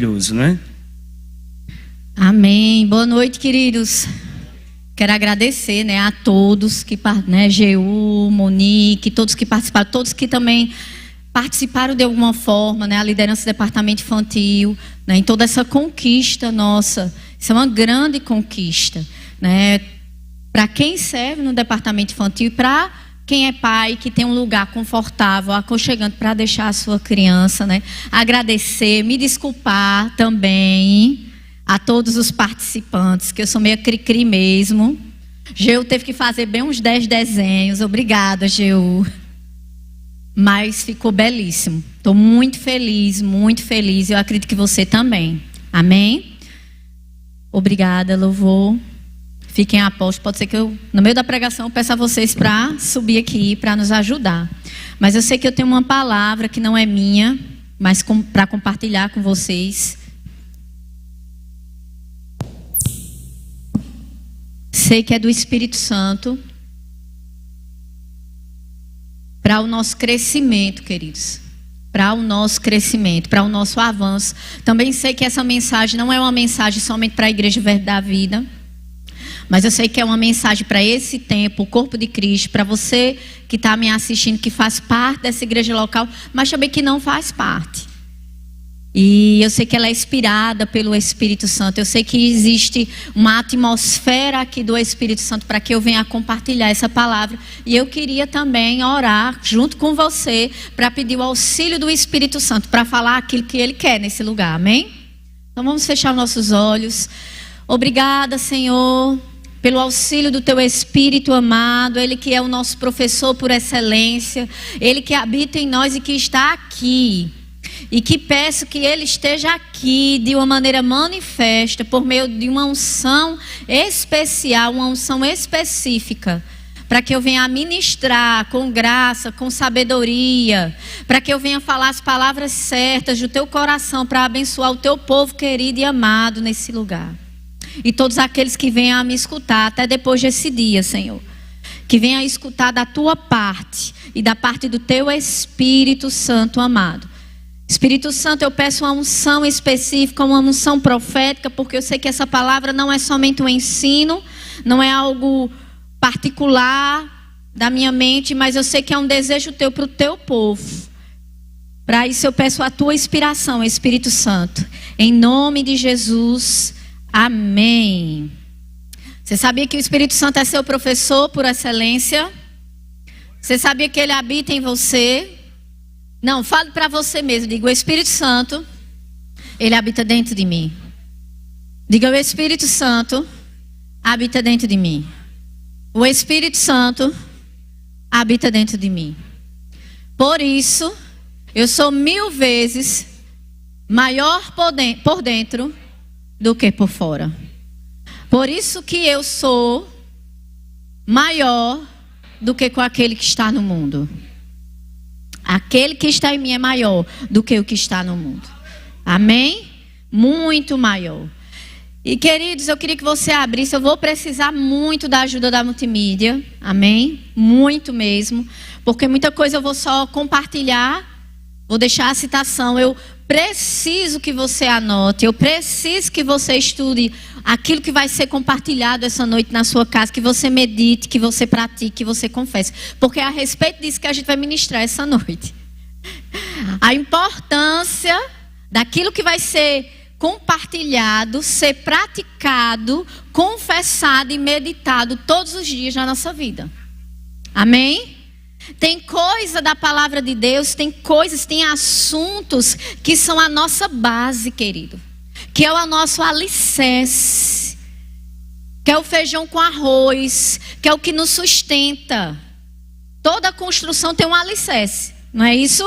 maravilhoso, né? Amém. Boa noite, queridos. Quero agradecer, a todos que, Geu, Monique, todos que participaram, todos que também participaram de alguma forma, a liderança do departamento infantil, em toda essa conquista nossa. Isso é uma grande conquista, para quem serve no departamento infantil e para quem é pai, que tem um lugar confortável, aconchegante para deixar a sua criança, Agradecer, me desculpar também a todos os participantes, que eu sou meio cri-cri mesmo. Geu teve que fazer bem uns 10 desenhos. Obrigada, Geu. Mas ficou belíssimo. Estou muito feliz, muito feliz. Eu acredito que você também. Amém? Obrigada, louvor. Fiquem a posto. Pode ser que eu, no meio da pregação, eu peça a vocês para subir aqui, para nos ajudar. Mas eu sei que eu tenho uma palavra que não é minha, mas para compartilhar com vocês. Sei que é do Espírito Santo para o nosso crescimento, queridos. Para o nosso crescimento, para o nosso avanço. Também sei que essa mensagem não é uma mensagem somente para a Igreja Verde da Vida, mas eu sei que é uma mensagem para esse tempo, o corpo de Cristo, para você que está me assistindo, que faz parte dessa igreja local, mas também que não faz parte. E eu sei que ela é inspirada pelo Espírito Santo. Eu sei que existe uma atmosfera aqui do Espírito Santo para que eu venha compartilhar essa palavra. E eu queria também orar junto com você para pedir o auxílio do Espírito Santo para falar aquilo que Ele quer nesse lugar, amém? Então vamos fechar nossos olhos. Obrigada, Senhor, pelo auxílio do Teu Espírito amado. Ele que é o nosso professor por excelência. Ele que habita em nós e que está aqui. E que peço que Ele esteja aqui de uma maneira manifesta, por meio de uma unção especial, uma unção específica, para que eu venha ministrar com graça, com sabedoria, para que eu venha falar as palavras certas do Teu coração, para abençoar o Teu povo querido e amado nesse lugar. E todos aqueles que venham a me escutar até depois desse dia, Senhor, que venham a escutar da Tua parte e da parte do Teu Espírito Santo amado. Espírito Santo, eu peço uma unção específica, uma unção profética, porque eu sei que essa palavra não é somente um ensino, não é algo particular da minha mente, mas eu sei que é um desejo Teu para o Teu povo. Para isso eu peço a Tua inspiração, Espírito Santo. Em nome de Jesus, amém. Você sabia que o Espírito Santo é seu professor por excelência? Você sabia que Ele habita em você? Não, fale para você mesmo. Diga, o Espírito Santo, Ele habita dentro de mim. Diga, o Espírito Santo habita dentro de mim. O Espírito Santo habita dentro de mim. Por isso, eu sou 1000 vezes maior por dentro do que por fora. Por isso que eu sou maior do que com aquele que está no mundo. Aquele que está em mim é maior do que o que está no mundo. Amém? Muito maior. E queridos, eu queria que você abrisse. Eu vou precisar muito da ajuda da multimídia. Amém? Muito mesmo. Porque muita coisa eu vou só compartilhar. Vou deixar a citação. Eu preciso que você anote. Eu preciso que você estude aquilo que vai ser compartilhado essa noite na sua casa. Que você medite, que você pratique, que você confesse. Porque é a respeito disso que a gente vai ministrar essa noite. A importância daquilo que vai ser compartilhado, ser praticado, confessado e meditado todos os dias na nossa vida. Amém? Tem coisa da palavra de Deus, tem coisas, tem assuntos que são a nossa base, querido. Que é o nosso alicerce. Que é o feijão com arroz. Que é o que nos sustenta. Toda construção tem um alicerce. Não é isso?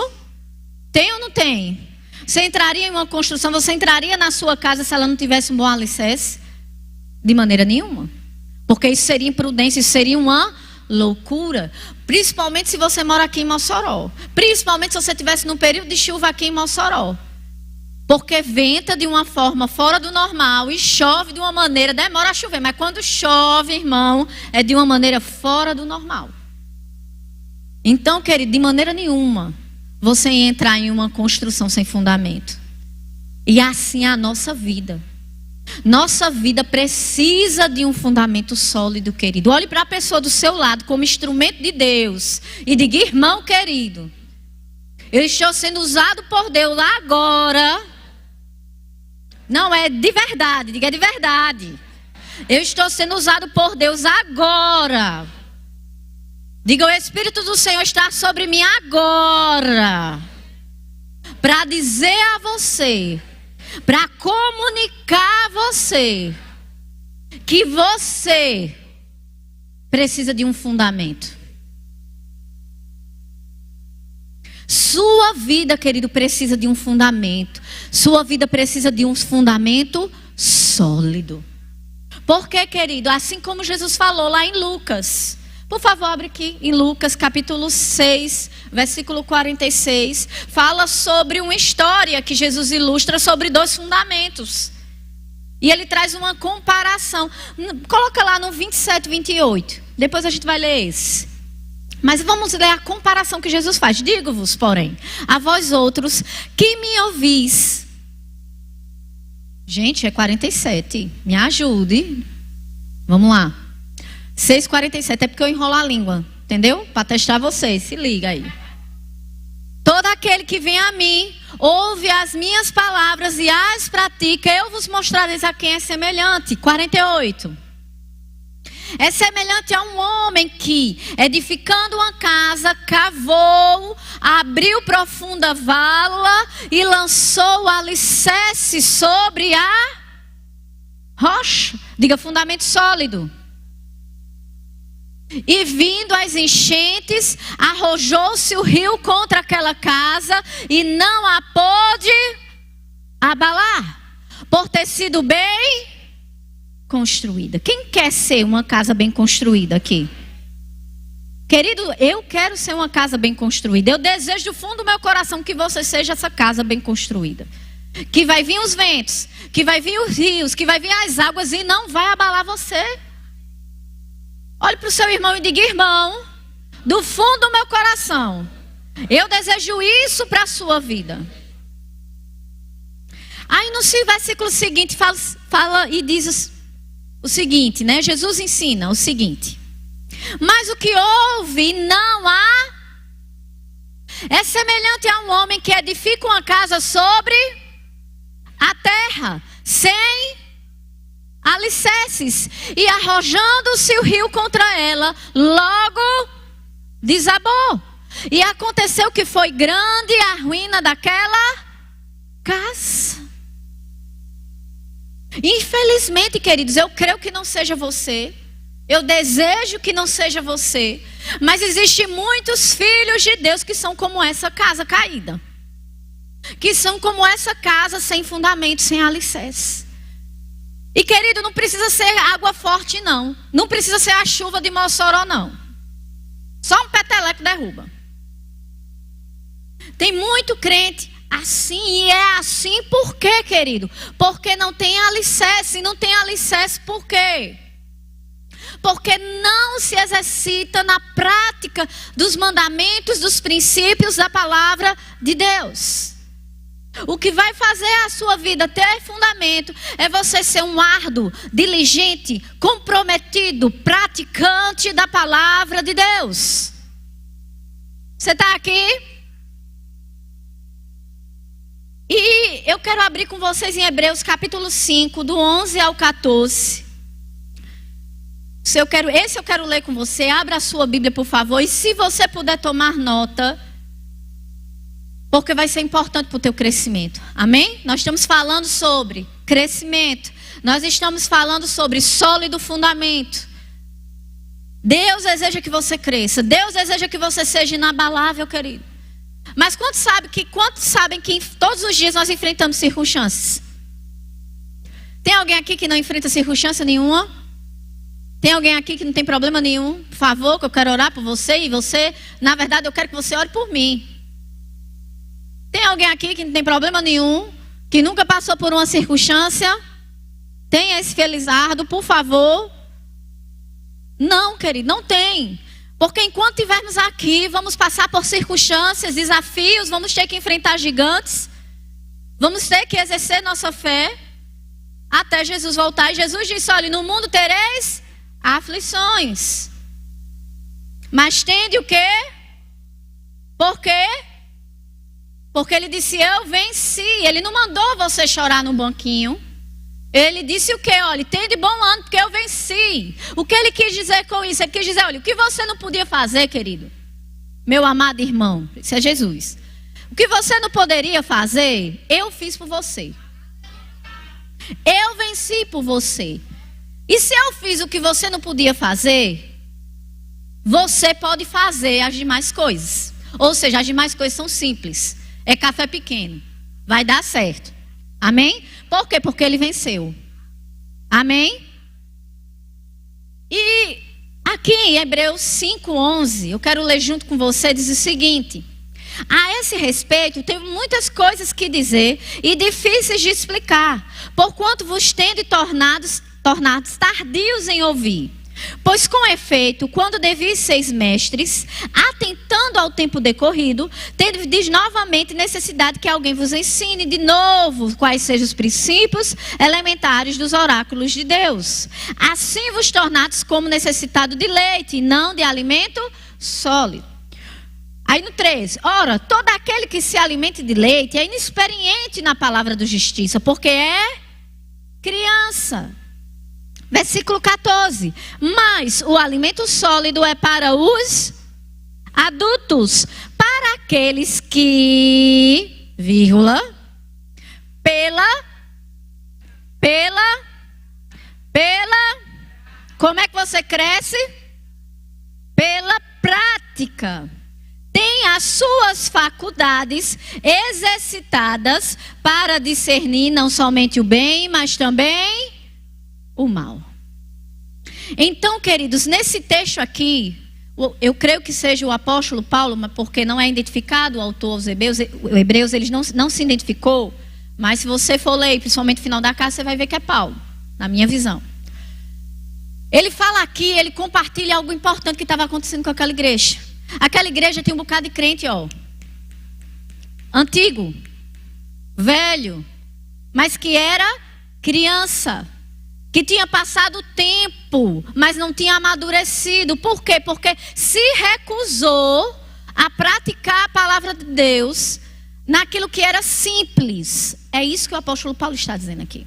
Tem ou não tem? Você entraria em uma construção, você entraria na sua casa se ela não tivesse um bom alicerce? De maneira nenhuma. Porque isso seria imprudência, isso seria uma loucura. Principalmente se você mora aqui em Mossoró. Principalmente se você estivesse num período de chuva aqui em Mossoró. Porque venta de uma forma fora do normal e chove de uma maneira, demora a chover. Mas quando chove, irmão, é de uma maneira fora do normal. Então, querido, de maneira nenhuma você entrar em uma construção sem fundamento. E assim é a nossa vida. Nossa vida precisa de um fundamento sólido, querido. Olhe para a pessoa do seu lado como instrumento de Deus e diga: irmão querido, eu estou sendo usado por Deus agora. Não, é de verdade, diga: é de verdade. Eu estou sendo usado por Deus agora. Diga: o Espírito do Senhor está sobre mim agora. Para dizer a você, para comunicar a você, que você precisa de um fundamento. Sua vida, querido, precisa de um fundamento. Sua vida precisa de um fundamento sólido. Por quê, querido? Assim como Jesus falou lá em Lucas. Por favor, abre aqui em Lucas capítulo 6, versículo 46. Fala sobre uma história que Jesus ilustra sobre 2 fundamentos. E ele traz uma comparação. Coloca lá no 27, 28. Depois a gente vai ler esse. Mas vamos ler a comparação que Jesus faz. Digo-vos, porém, a vós outros que me ouvis. Gente, é 47. Me ajude. Vamos lá. 6,47. É porque eu enrolo a língua. Entendeu? Para testar vocês. Se liga aí. Todo aquele que vem a mim, ouve as minhas palavras e as pratica, eu vos mostrarei a quem é semelhante. 48. É semelhante a um homem que, edificando uma casa, cavou, abriu profunda vala e lançou o alicerce sobre a rocha. Diga: fundamento sólido. E vindo as enchentes, arrojou-se o rio contra aquela casa e não a pôde abalar, por ter sido bem construída. Quem quer ser uma casa bem construída aqui? Querido, eu quero ser uma casa bem construída. Eu desejo do fundo do meu coração que você seja essa casa bem construída. Que vai vir os ventos, que vai vir os rios, que vai vir as águas e não vai abalar você. Olhe para o seu irmão e diga: irmão, do fundo do meu coração, eu desejo isso para a sua vida. Aí no versículo seguinte fala e diz o seguinte, né? Jesus ensina o seguinte: mas o que ouve não há, é semelhante a um homem que edifica uma casa sobre a terra, sem alicerces, e arrojando-se o rio contra ela, logo desabou. E aconteceu que foi grande a ruína daquela casa. Infelizmente, queridos, eu creio que não seja você. Eu desejo que não seja você. Mas existem muitos filhos de Deus que são como essa casa caída. Que são como essa casa sem fundamento, sem alicerce. E, querido, não precisa ser água forte, não. Não precisa ser a chuva de Mossoró, não. Só um peteleco derruba. Tem muito crente assim, e é assim por quê, querido? Porque não tem alicerce. Não tem alicerce por quê? Porque não se exercita na prática dos mandamentos, dos princípios da palavra de Deus. O que vai fazer a sua vida ter fundamento é você ser um árduo, diligente, comprometido, praticante da palavra de Deus. Você está aqui? E eu quero abrir com vocês em Hebreus capítulo 5, do 11 ao 14. Esse eu quero ler com você. Abra a sua Bíblia, por favor. E se você puder tomar nota, porque vai ser importante para o teu crescimento. Amém? Nós estamos falando sobre crescimento. Nós estamos falando sobre sólido fundamento. Deus deseja que você cresça. Deus deseja que você seja inabalável, querido. Mas quantos sabem que todos os dias nós enfrentamos circunstâncias? Tem alguém aqui que não enfrenta circunstância nenhuma? Tem alguém aqui que não tem problema nenhum? Por favor, que eu quero orar por você e você. Na verdade, eu quero que você ore por mim. Tem alguém aqui que não tem problema nenhum, que nunca passou por uma circunstância? Tem esse felizardo, por favor? Não, querido, não tem. Porque enquanto estivermos aqui, vamos passar por circunstâncias, desafios, vamos ter que enfrentar gigantes. Vamos ter que exercer nossa fé até Jesus voltar. E Jesus disse, olha, no mundo tereis aflições. Mas tende o quê? Por quê? Porque ele disse, eu venci. Ele não mandou você chorar no banquinho. Ele disse o quê? Olha, tende bom ano porque eu venci. O que ele quis dizer com isso? Ele quis dizer, olha, o que você não podia fazer, querido, meu amado irmão, isso é Jesus. O que você não poderia fazer, eu fiz por você. Eu venci por você. E se eu fiz o que você não podia fazer, você pode fazer as demais coisas. Ou seja, as demais coisas são simples. É café pequeno. Vai dar certo. Amém? Por quê? Porque ele venceu. Amém? E aqui em Hebreus 5:11, eu quero ler junto com você, diz o seguinte. A esse respeito, tenho muitas coisas que dizer e difíceis de explicar, porquanto vos tende tornados tardios em ouvir. Pois com efeito, quando devis seis mestres, atentando ao tempo decorrido, tendes novamente necessidade que alguém vos ensine de novo quais sejam os princípios elementares dos oráculos de Deus. Assim vos tornados como necessitado de leite, e não de alimento sólido. Aí no 13, ora, todo aquele que se alimenta de leite é inexperiente na palavra da justiça, porque é criança. Versículo 14, mas o alimento sólido é para os adultos, para aqueles que, vírgula, como é que você cresce? Pela prática. Tem as suas faculdades exercitadas para discernir não somente o bem, mas também o mal. Então, queridos, nesse texto aqui, eu creio que seja o apóstolo Paulo, mas porque não é identificado o autor aos Hebreus, ele não se identificou, mas se você for ler, principalmente no final da carta, você vai ver que é Paulo, na minha visão. Ele fala aqui, ele compartilha algo importante que estava acontecendo com aquela igreja. Aquela igreja tem um bocado de crente, ó, antigo, velho, mas que era criança, que tinha passado tempo, mas não tinha amadurecido. Por quê? Porque se recusou a praticar a palavra de Deus naquilo que era simples. É isso que o apóstolo Paulo está dizendo aqui.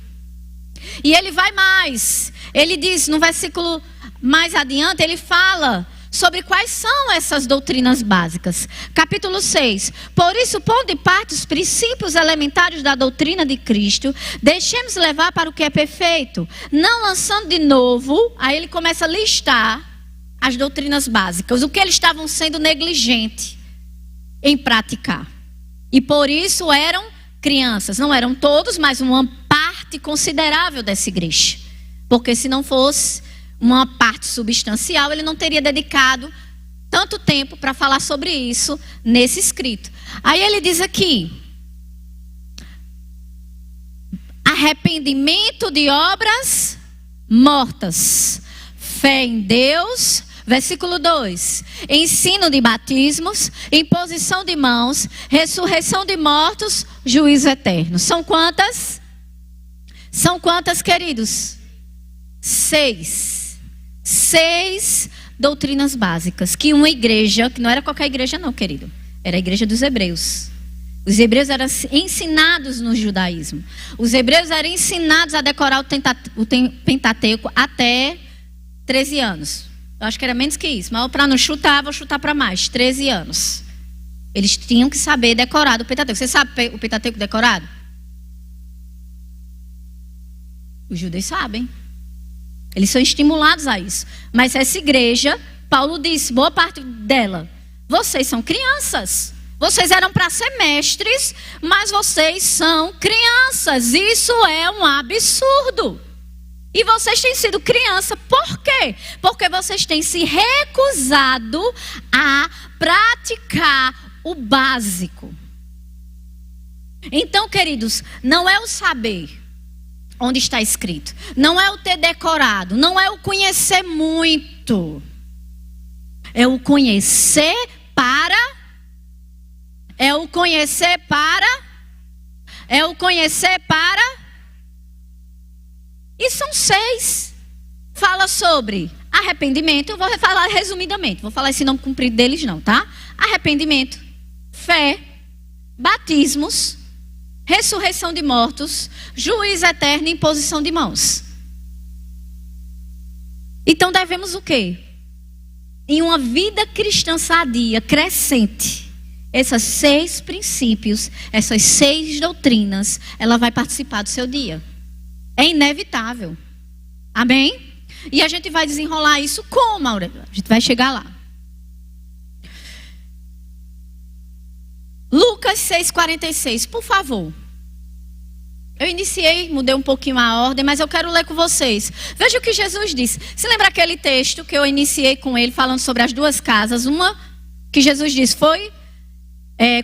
E ele vai mais. Ele diz no versículo mais adiante, ele fala sobre quais são essas doutrinas básicas. Capítulo 6. Por isso, pondo de parte os princípios elementares da doutrina de Cristo, deixemos levar para o que é perfeito, não lançando de novo. Aí ele começa a listar as doutrinas básicas, o que eles estavam sendo negligentes em praticar. E por isso eram crianças. Não eram todos, mas uma parte considerável dessa igreja. Porque se não fosse uma parte substancial, ele não teria dedicado tanto tempo para falar sobre isso nesse escrito. Aí ele diz aqui: arrependimento de obras mortas, fé em Deus, versículo 2, ensino de batismos, imposição de mãos, ressurreição de mortos, juízo eterno. São quantas? São quantas, queridos? 6 doutrinas básicas que uma igreja, que não era qualquer igreja não, querido, era a igreja dos hebreus. Os hebreus eram ensinados no judaísmo. Os hebreus eram ensinados a decorar o Pentateuco até 13 anos. Eu acho que era menos que isso, mas para não chutar, vou chutar para mais, 13 anos. Eles tinham que saber decorar o Pentateuco. Você sabe o Pentateuco decorado? Os judeus sabem. Eles são estimulados a isso. Mas essa igreja, Paulo disse, boa parte dela, vocês são crianças. Vocês eram para ser mestres, mas vocês são crianças. Isso é um absurdo. E vocês têm sido criança, por quê? Porque vocês têm se recusado a praticar o básico. Então, queridos, não é o saber onde está escrito, não é o ter decorado, não é o conhecer muito, é o conhecer para é o conhecer para... E são 6. Fala sobre arrependimento. Eu vou falar resumidamente. Vou falar esse nome comprido deles não, tá? Arrependimento, fé, batismos, ressurreição de mortos, juízo eterno e imposição de mãos. Então devemos o quê? Em uma vida cristã sadia, crescente, esses 6 princípios, essas 6 doutrinas, ela vai participar do seu dia. É inevitável. Amém? E a gente vai desenrolar isso como, Aurélio? A gente vai chegar lá. Lucas 6,46, por favor. Eu iniciei, mudei um pouquinho a ordem, mas eu quero ler com vocês. Veja o que Jesus disse. Se lembra aquele texto que eu iniciei com ele, falando sobre as 2 casas? Uma que Jesus disse foi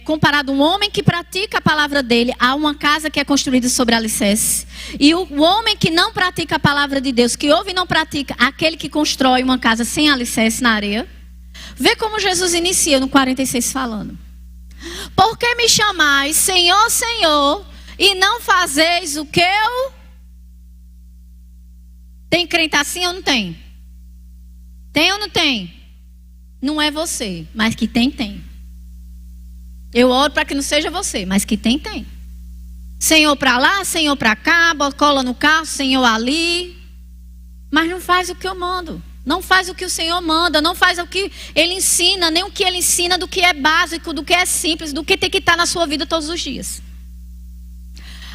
comparado um homem que pratica a palavra dele a uma casa que é construída sobre alicerce. E o homem que não pratica a palavra de Deus, que ouve e não pratica, aquele que constrói uma casa sem alicerce na areia. Vê como Jesus inicia no 46 falando. Por que me chamais Senhor, Senhor, e não fazeis o que eu... Tem crente assim ou não tem? Tem ou não tem? Não é você, mas que tem. Eu oro para que não seja você, mas que tem. Senhor para lá, Senhor para cá, cola no carro, Senhor ali. Mas não faz o que eu mando. Não faz o que o Senhor manda, não faz o que Ele ensina, nem o que Ele ensina do que é básico, do que é simples, do que tem que estar na sua vida todos os dias.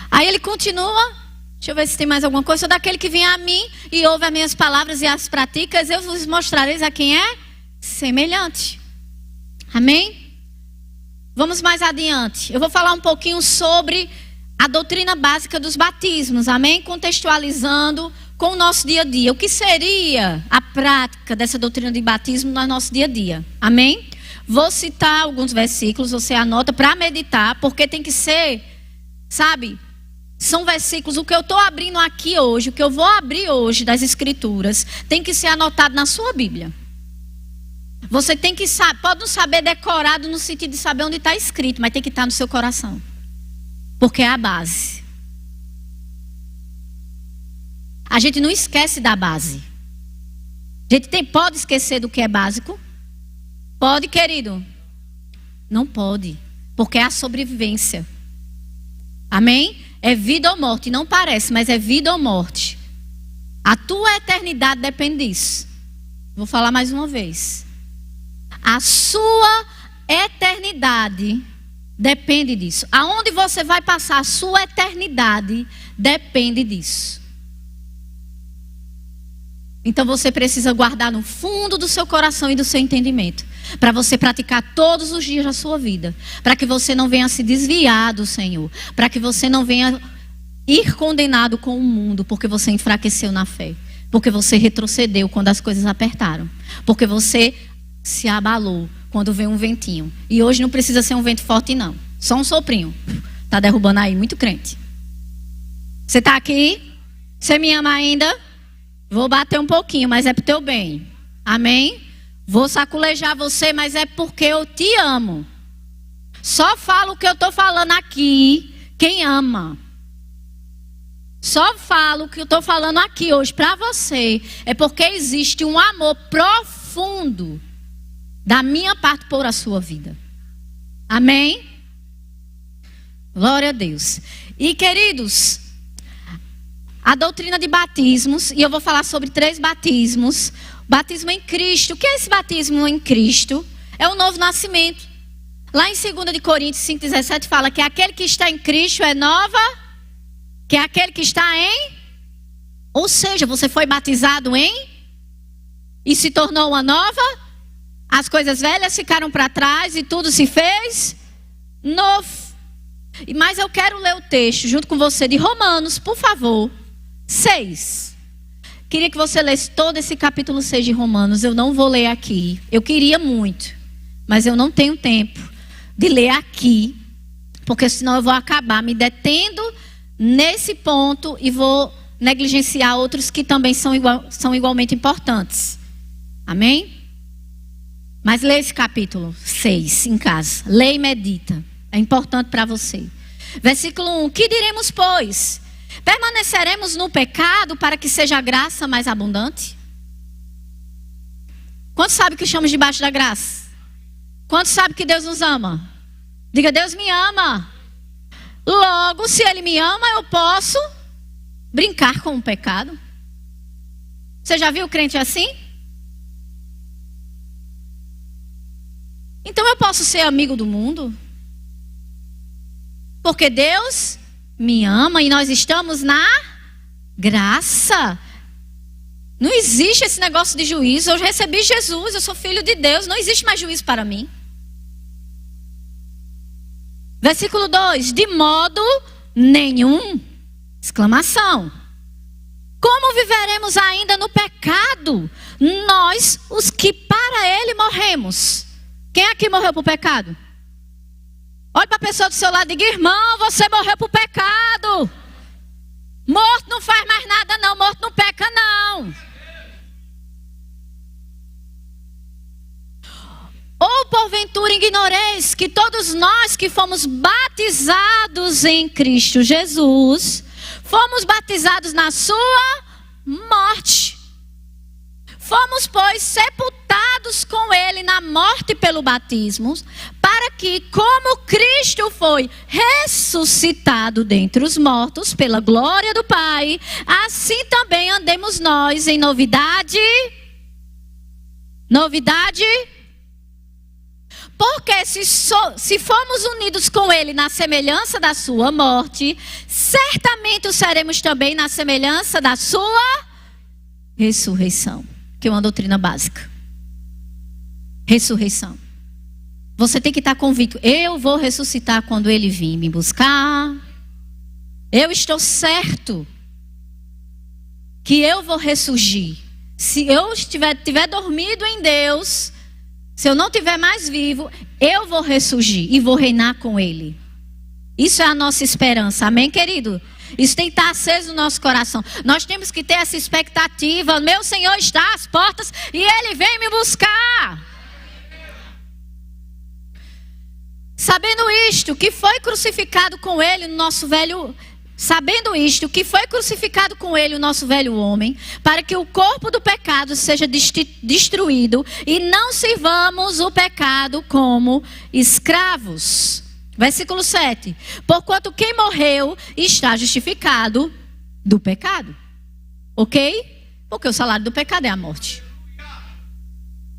Aí Ele continua, deixa eu ver se tem mais alguma coisa. Sou daquele que vem a mim e ouve as minhas palavras e as pratica, eu vos mostrareis a quem é semelhante. Amém? Vamos mais adiante. Eu vou falar um pouquinho sobre a doutrina básica dos batismos, amém? Contextualizando com o nosso dia a dia. O que seria a prática dessa doutrina de batismo no nosso dia a dia? Amém? Vou citar alguns versículos, você anota para meditar, porque tem que ser, sabe? São versículos, o que eu estou abrindo aqui hoje, o que eu vou abrir hoje das Escrituras, tem que ser anotado na sua Bíblia. Você tem que saber, pode não saber decorado no sentido de saber onde está escrito, mas tem que estar no seu coração. Porque é a base. A gente não esquece da base. A gente pode esquecer do que é básico? Pode, querido? Não pode. Porque é a sobrevivência. Amém? É vida ou morte. Não parece, mas é vida ou morte. A tua eternidade depende disso. Vou falar mais uma vez. A sua eternidade depende disso. Aonde você vai passar a sua eternidade depende disso. Então você precisa guardar no fundo do seu coração e do seu entendimento, para você praticar todos os dias da sua vida, para que você não venha se desviar do Senhor, para que você não venha ir condenado com o mundo, porque você enfraqueceu na fé, porque você retrocedeu quando as coisas apertaram, porque você se abalou quando veio um ventinho. E hoje não precisa ser um vento forte não, só um soprinho. Está derrubando aí muito crente. Você está aqui? Você me ama ainda? Vou bater um pouquinho, mas é pro teu bem. Amém? Vou saculejar você, mas é porque eu te amo. Só falo o que eu estou falando aqui quem ama. Só falo o que eu estou falando aqui hoje para você. É porque existe um amor profundo da minha parte por a sua vida. Amém? Glória a Deus. E queridos, a doutrina de batismos, e eu vou falar sobre 3 batismos. Batismo em Cristo. O que é esse batismo em Cristo? É o novo nascimento. Lá em 2 de Coríntios 5,17 fala que aquele que está em Cristo é nova, que é aquele que está em... Ou seja, você foi batizado em... E se tornou uma nova. As coisas velhas ficaram para trás e tudo se fez novo. Mas eu quero ler o texto junto com você de Romanos, por favor. 6. Queria que você lesse todo esse capítulo 6 de Romanos. Eu não vou ler aqui. Eu queria muito, mas eu não tenho tempo de ler aqui, porque senão eu vou acabar me detendo nesse ponto e vou negligenciar outros que também são igualmente importantes. Amém? Mas lê esse capítulo 6 em casa. Lê e medita. É importante para você. Versículo 1. Que diremos, pois? Permaneceremos no pecado para que seja a graça mais abundante? Quantos sabem que estamos debaixo da graça? Quantos sabem que Deus nos ama? Diga, Deus me ama. Logo, se Ele me ama, eu posso brincar com o pecado. Você já viu o crente assim? Então eu posso ser amigo do mundo? Porque Deus me ama e nós estamos na graça. Não existe esse negócio de juízo. Eu recebi Jesus, eu sou filho de Deus. Não existe mais juízo para mim. Versículo 2. De modo nenhum. Exclamação. Como viveremos ainda no pecado? Nós, os que para ele morremos. Quem aqui morreu por pecado? Olhe para a pessoa do seu lado e diga, irmão, você morreu por pecado. Morto não faz mais nada não, morto não peca não. Ou porventura ignoreis que todos nós que fomos batizados em Cristo Jesus, fomos batizados na sua morte. Fomos, pois, sepultados com ele na morte pelo batismo, para que, como Cristo foi ressuscitado dentre os mortos pela glória do Pai, assim também andemos nós em novidade. Porque se formos unidos com ele na semelhança da sua morte, certamente o seremos também na semelhança da sua ressurreição. Que é uma doutrina básica. Ressurreição. Você tem que estar convicto. Eu vou ressuscitar quando ele vir me buscar. Eu estou certo que eu vou ressurgir. Se eu tiver dormido em Deus, se eu não estiver mais vivo, eu vou ressurgir e vou reinar com ele. Isso é a nossa esperança. Amém, querido? Isso tem que estar aceso no nosso coração. Nós temos que ter essa expectativa. Meu Senhor está às portas e Ele vem me buscar. Sabendo isto, que foi crucificado com Ele no nosso velho... Sabendo isto, que foi crucificado com Ele o nosso velho homem, para que o corpo do pecado seja destruído e não sirvamos o pecado como escravos. Versículo 7. Porquanto quem morreu está justificado do pecado. Ok? Porque o salário do pecado é a morte.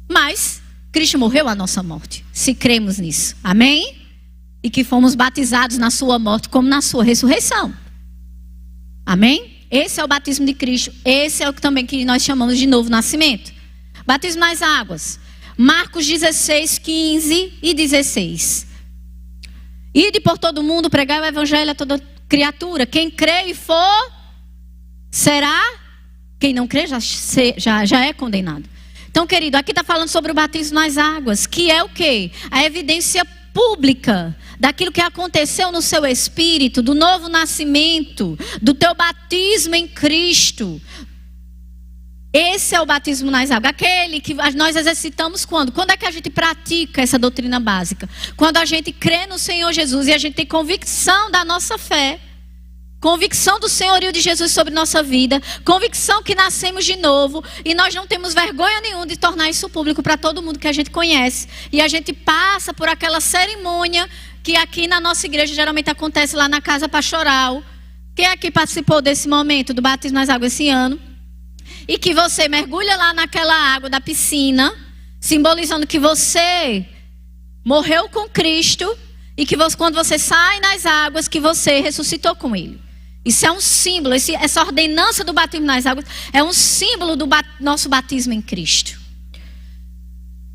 Mas Cristo morreu a nossa morte. Se cremos nisso. Amém? E que fomos batizados na sua morte como na sua ressurreição. Amém? Esse é o batismo de Cristo. Esse é o que também que nós chamamos de novo nascimento. Batismo nas águas. Marcos 16, 15 e 16. Ide por todo mundo, pregai o evangelho a toda criatura. Quem crê e for, será. Quem não crê já é condenado. Então, querido, aqui está falando sobre o batismo nas águas. Que é o quê? A evidência pública daquilo que aconteceu no seu espírito, do novo nascimento, do teu batismo em Cristo. Esse é o batismo nas águas. Aquele que nós exercitamos quando? Quando é que a gente pratica essa doutrina básica? Quando a gente crê no Senhor Jesus e a gente tem convicção da nossa fé. Convicção do senhorio de Jesus sobre nossa vida. Convicção que nascemos de novo. E nós não temos vergonha nenhuma de tornar isso público para todo mundo que a gente conhece. E a gente passa por aquela cerimônia que aqui na nossa igreja geralmente acontece lá na Casa Pastoral. Quem aqui participou desse momento do batismo nas águas esse ano? E que você mergulha lá naquela água da piscina, simbolizando que você morreu com Cristo e que você, quando você sai nas águas, que você ressuscitou com Ele. Isso é um símbolo, essa ordenança do batismo nas águas é um símbolo do nosso batismo em Cristo.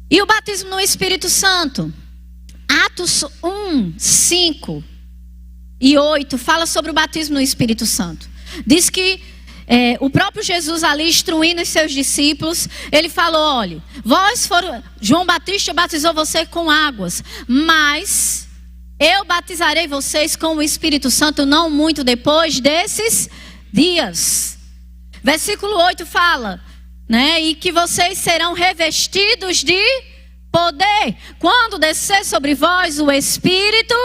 E o batismo no Espírito Santo? Atos 1, 5 e 8 fala sobre o batismo no Espírito Santo. Diz que o próprio Jesus ali instruindo os seus discípulos, ele falou, olha, João Batista batizou você com águas, mas eu batizarei vocês com o Espírito Santo não muito depois desses dias. Versículo 8 fala, né, e que vocês serão revestidos de poder quando descer sobre vós o Espírito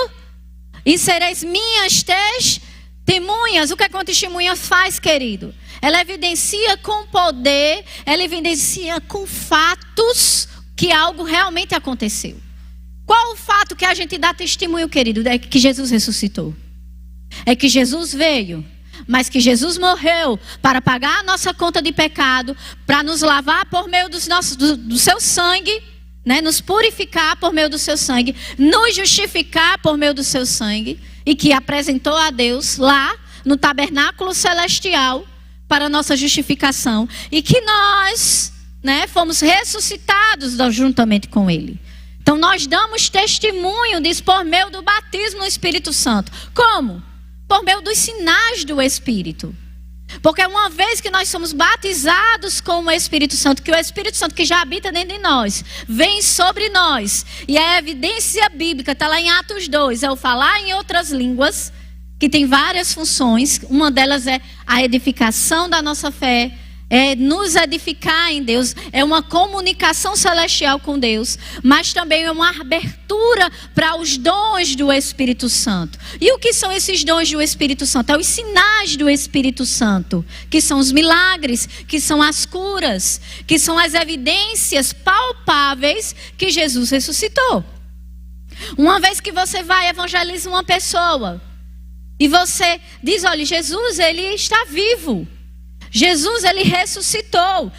E sereis minhas testemunhas. O que é que uma testemunha faz, querido? Ela evidencia com poder, ela evidencia com fatos que algo realmente aconteceu. Qual o fato que a gente dá testemunho, querido? É que Jesus ressuscitou. É que Jesus veio, mas que Jesus morreu para pagar a nossa conta de pecado, para nos lavar por meio do seu sangue, né? Nos purificar por meio do seu sangue, nos justificar por meio do seu sangue, e que apresentou a Deus lá no tabernáculo celestial para a nossa justificação, e que nós, né, fomos ressuscitados juntamente com Ele. Então nós damos testemunho disso por meio do batismo no Espírito Santo. Como? Por meio dos sinais do Espírito. Porque uma vez que nós somos batizados com o Espírito Santo, que o Espírito Santo que já habita dentro de nós, vem sobre nós. E a evidência bíblica está lá em Atos 2, é o falar em outras línguas, que tem várias funções. Uma delas é a edificação da nossa fé, é nos edificar em Deus, é uma comunicação celestial com Deus, mas também é uma abertura para os dons do Espírito Santo. E o que são esses dons do Espírito Santo? É os sinais do Espírito Santo, que são os milagres, que são as curas, que são as evidências palpáveis que Jesus ressuscitou. Uma vez que você vai e evangeliza uma pessoa, e você diz, olha, Jesus, ele está vivo. Jesus, ele ressuscitou.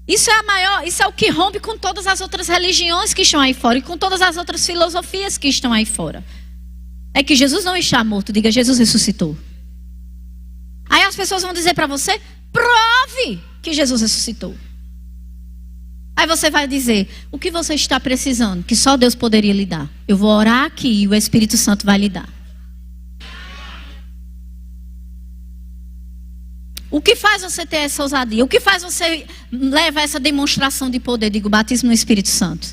Isso é o que rompe com todas as outras religiões que estão aí fora e com todas as outras filosofias que estão aí fora. É que Jesus não está morto, diga, Jesus ressuscitou. Aí as pessoas vão dizer para você, prove que Jesus ressuscitou. Aí você vai dizer, o que você está precisando, que só Deus poderia lhe dar. Eu vou orar aqui e o Espírito Santo vai lhe dar. O que faz você ter essa ousadia? O que faz você levar essa demonstração de poder? Digo, batismo no Espírito Santo.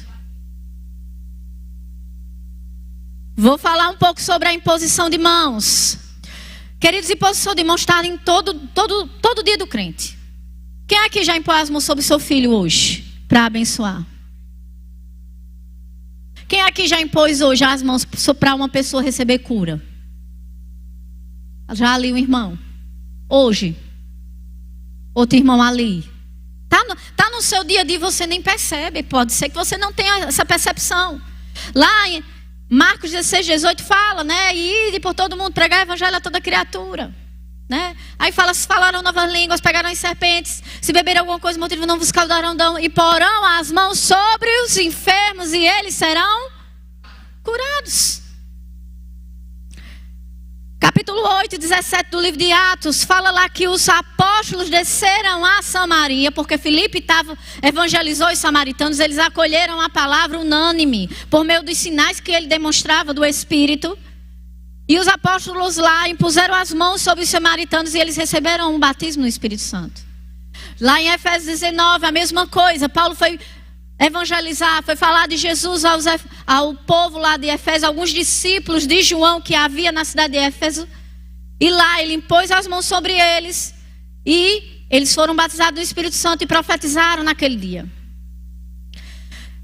Vou falar um pouco sobre a imposição de mãos. Queridos, imposição de mãos está em todo dia do crente. Quem aqui já impôs as mãos sobre seu filho hoje? Para abençoar. Quem aqui já impôs hoje as mãos para uma pessoa receber cura? Já ali o irmão. Hoje. Outro irmão ali. Tá no seu dia a dia, você nem percebe. Pode ser que você não tenha essa percepção. Lá em Marcos 16, 18 fala, né? E por todo mundo pregar o evangelho a toda criatura. Né? Aí fala, se falaram novas línguas, pegaram as serpentes, se beberem alguma coisa, motivo não vos caudarão dão, e porão as mãos sobre os enfermos e eles serão curados. Capítulo 8, 17 do livro de Atos, fala lá que os apóstolos desceram a Samaria, porque Filipe evangelizou os samaritanos, eles acolheram a palavra unânime, por meio dos sinais que ele demonstrava do Espírito. E os apóstolos lá impuseram as mãos sobre os samaritanos e eles receberam um batismo no Espírito Santo. Lá em Efésios 19, a mesma coisa, Paulo foi evangelizar, foi falar de Jesus ao povo lá de Éfeso, alguns discípulos de João que havia na cidade de Éfeso. E lá ele impôs as mãos sobre eles e eles foram batizados no Espírito Santo e profetizaram naquele dia.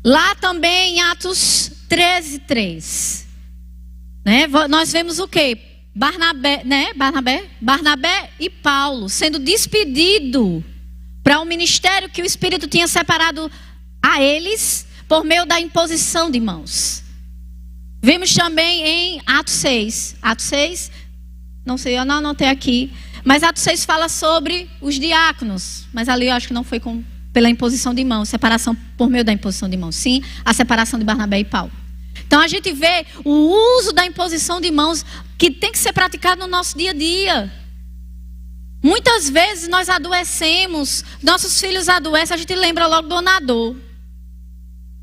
Lá também em Atos 13, 3, né, nós vemos o quê? Barnabé e Paulo sendo despedido para um ministério que o Espírito tinha separado a eles por meio da imposição de mãos. Vimos também em Atos 6. Atos 6, não sei, eu não anotei aqui. Mas Atos 6 fala sobre os diáconos. Mas ali eu acho que não foi pela imposição de mãos. Separação por meio da imposição de mãos. Sim, a separação de Barnabé e Paulo. Então a gente vê o uso da imposição de mãos que tem que ser praticado no nosso dia a dia. Muitas vezes nós adoecemos, nossos filhos adoecem, a gente lembra logo do donador.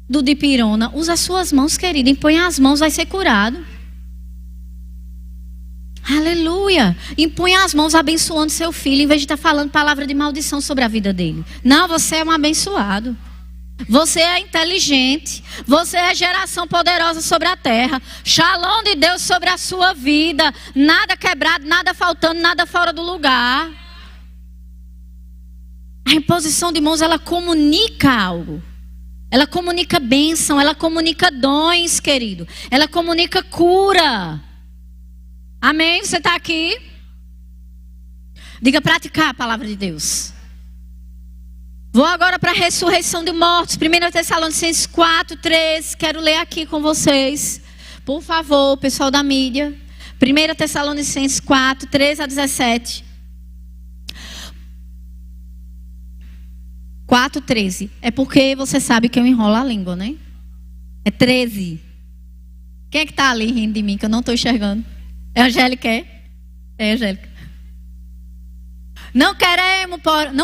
Do dipirona, usa as suas mãos, querido, impõe as mãos, vai ser curado. Aleluia. Impõe as mãos abençoando seu filho, em vez de estar falando palavra de maldição sobre a vida dele. Não, você é um abençoado. Você é inteligente. Você é geração poderosa sobre a terra. Shalom de Deus sobre a sua vida. Nada quebrado, nada faltando, nada fora do lugar. A imposição de mãos, ela comunica algo. Ela comunica bênção, ela comunica dons, querido. Ela comunica cura. Amém? Você está aqui? Diga: praticar a palavra de Deus. Vou agora para a ressurreição de mortos. 1 Tessalonicenses 4:13. Quero ler aqui com vocês. Por favor, pessoal da mídia. 1 Tessalonicenses 4:13-17. 4:13. É porque você sabe que eu enrolo a língua, né? É 13. Quem é que está ali rindo de mim que eu não estou enxergando? É a Angélica? É, Angélica. Não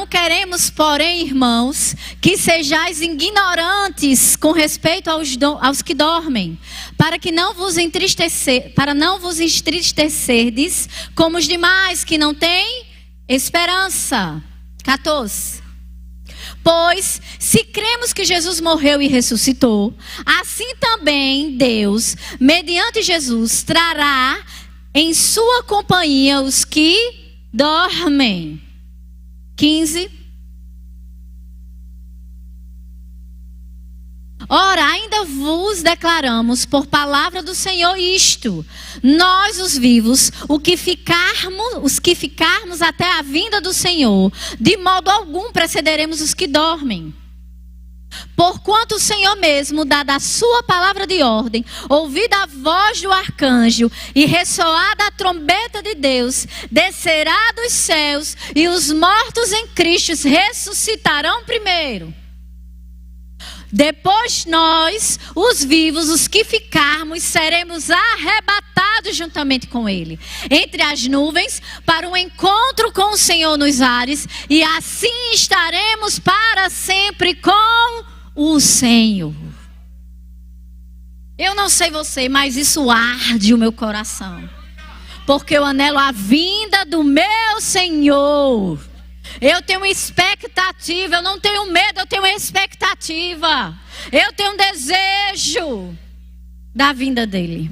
queremos, porém, irmãos, que sejais ignorantes com respeito aos que dormem, para não vos entristecerdes como os demais que não têm esperança. 14. Pois, se cremos que Jesus morreu e ressuscitou, assim também Deus, mediante Jesus, trará em sua companhia os que dormem. 15. Ora, ainda vos declaramos por palavra do Senhor isto: nós, os vivos, os que ficarmos até a vinda do Senhor, de modo algum precederemos os que dormem. Porquanto o Senhor mesmo, dada a sua palavra de ordem, ouvida a voz do arcanjo e ressoada a trombeta de Deus, descerá dos céus, e os mortos em Cristo ressuscitarão primeiro. Depois nós, os vivos, os que ficarmos, seremos arrebatados juntamente com Ele, entre as nuvens, para o encontro com o Senhor nos ares, e assim estaremos para sempre com o Senhor. Eu não sei você, mas isso arde o meu coração, porque eu anelo a vinda do meu Senhor. Eu tenho expectativa, eu não tenho medo, eu tenho expectativa. Eu tenho um desejo da vinda dele.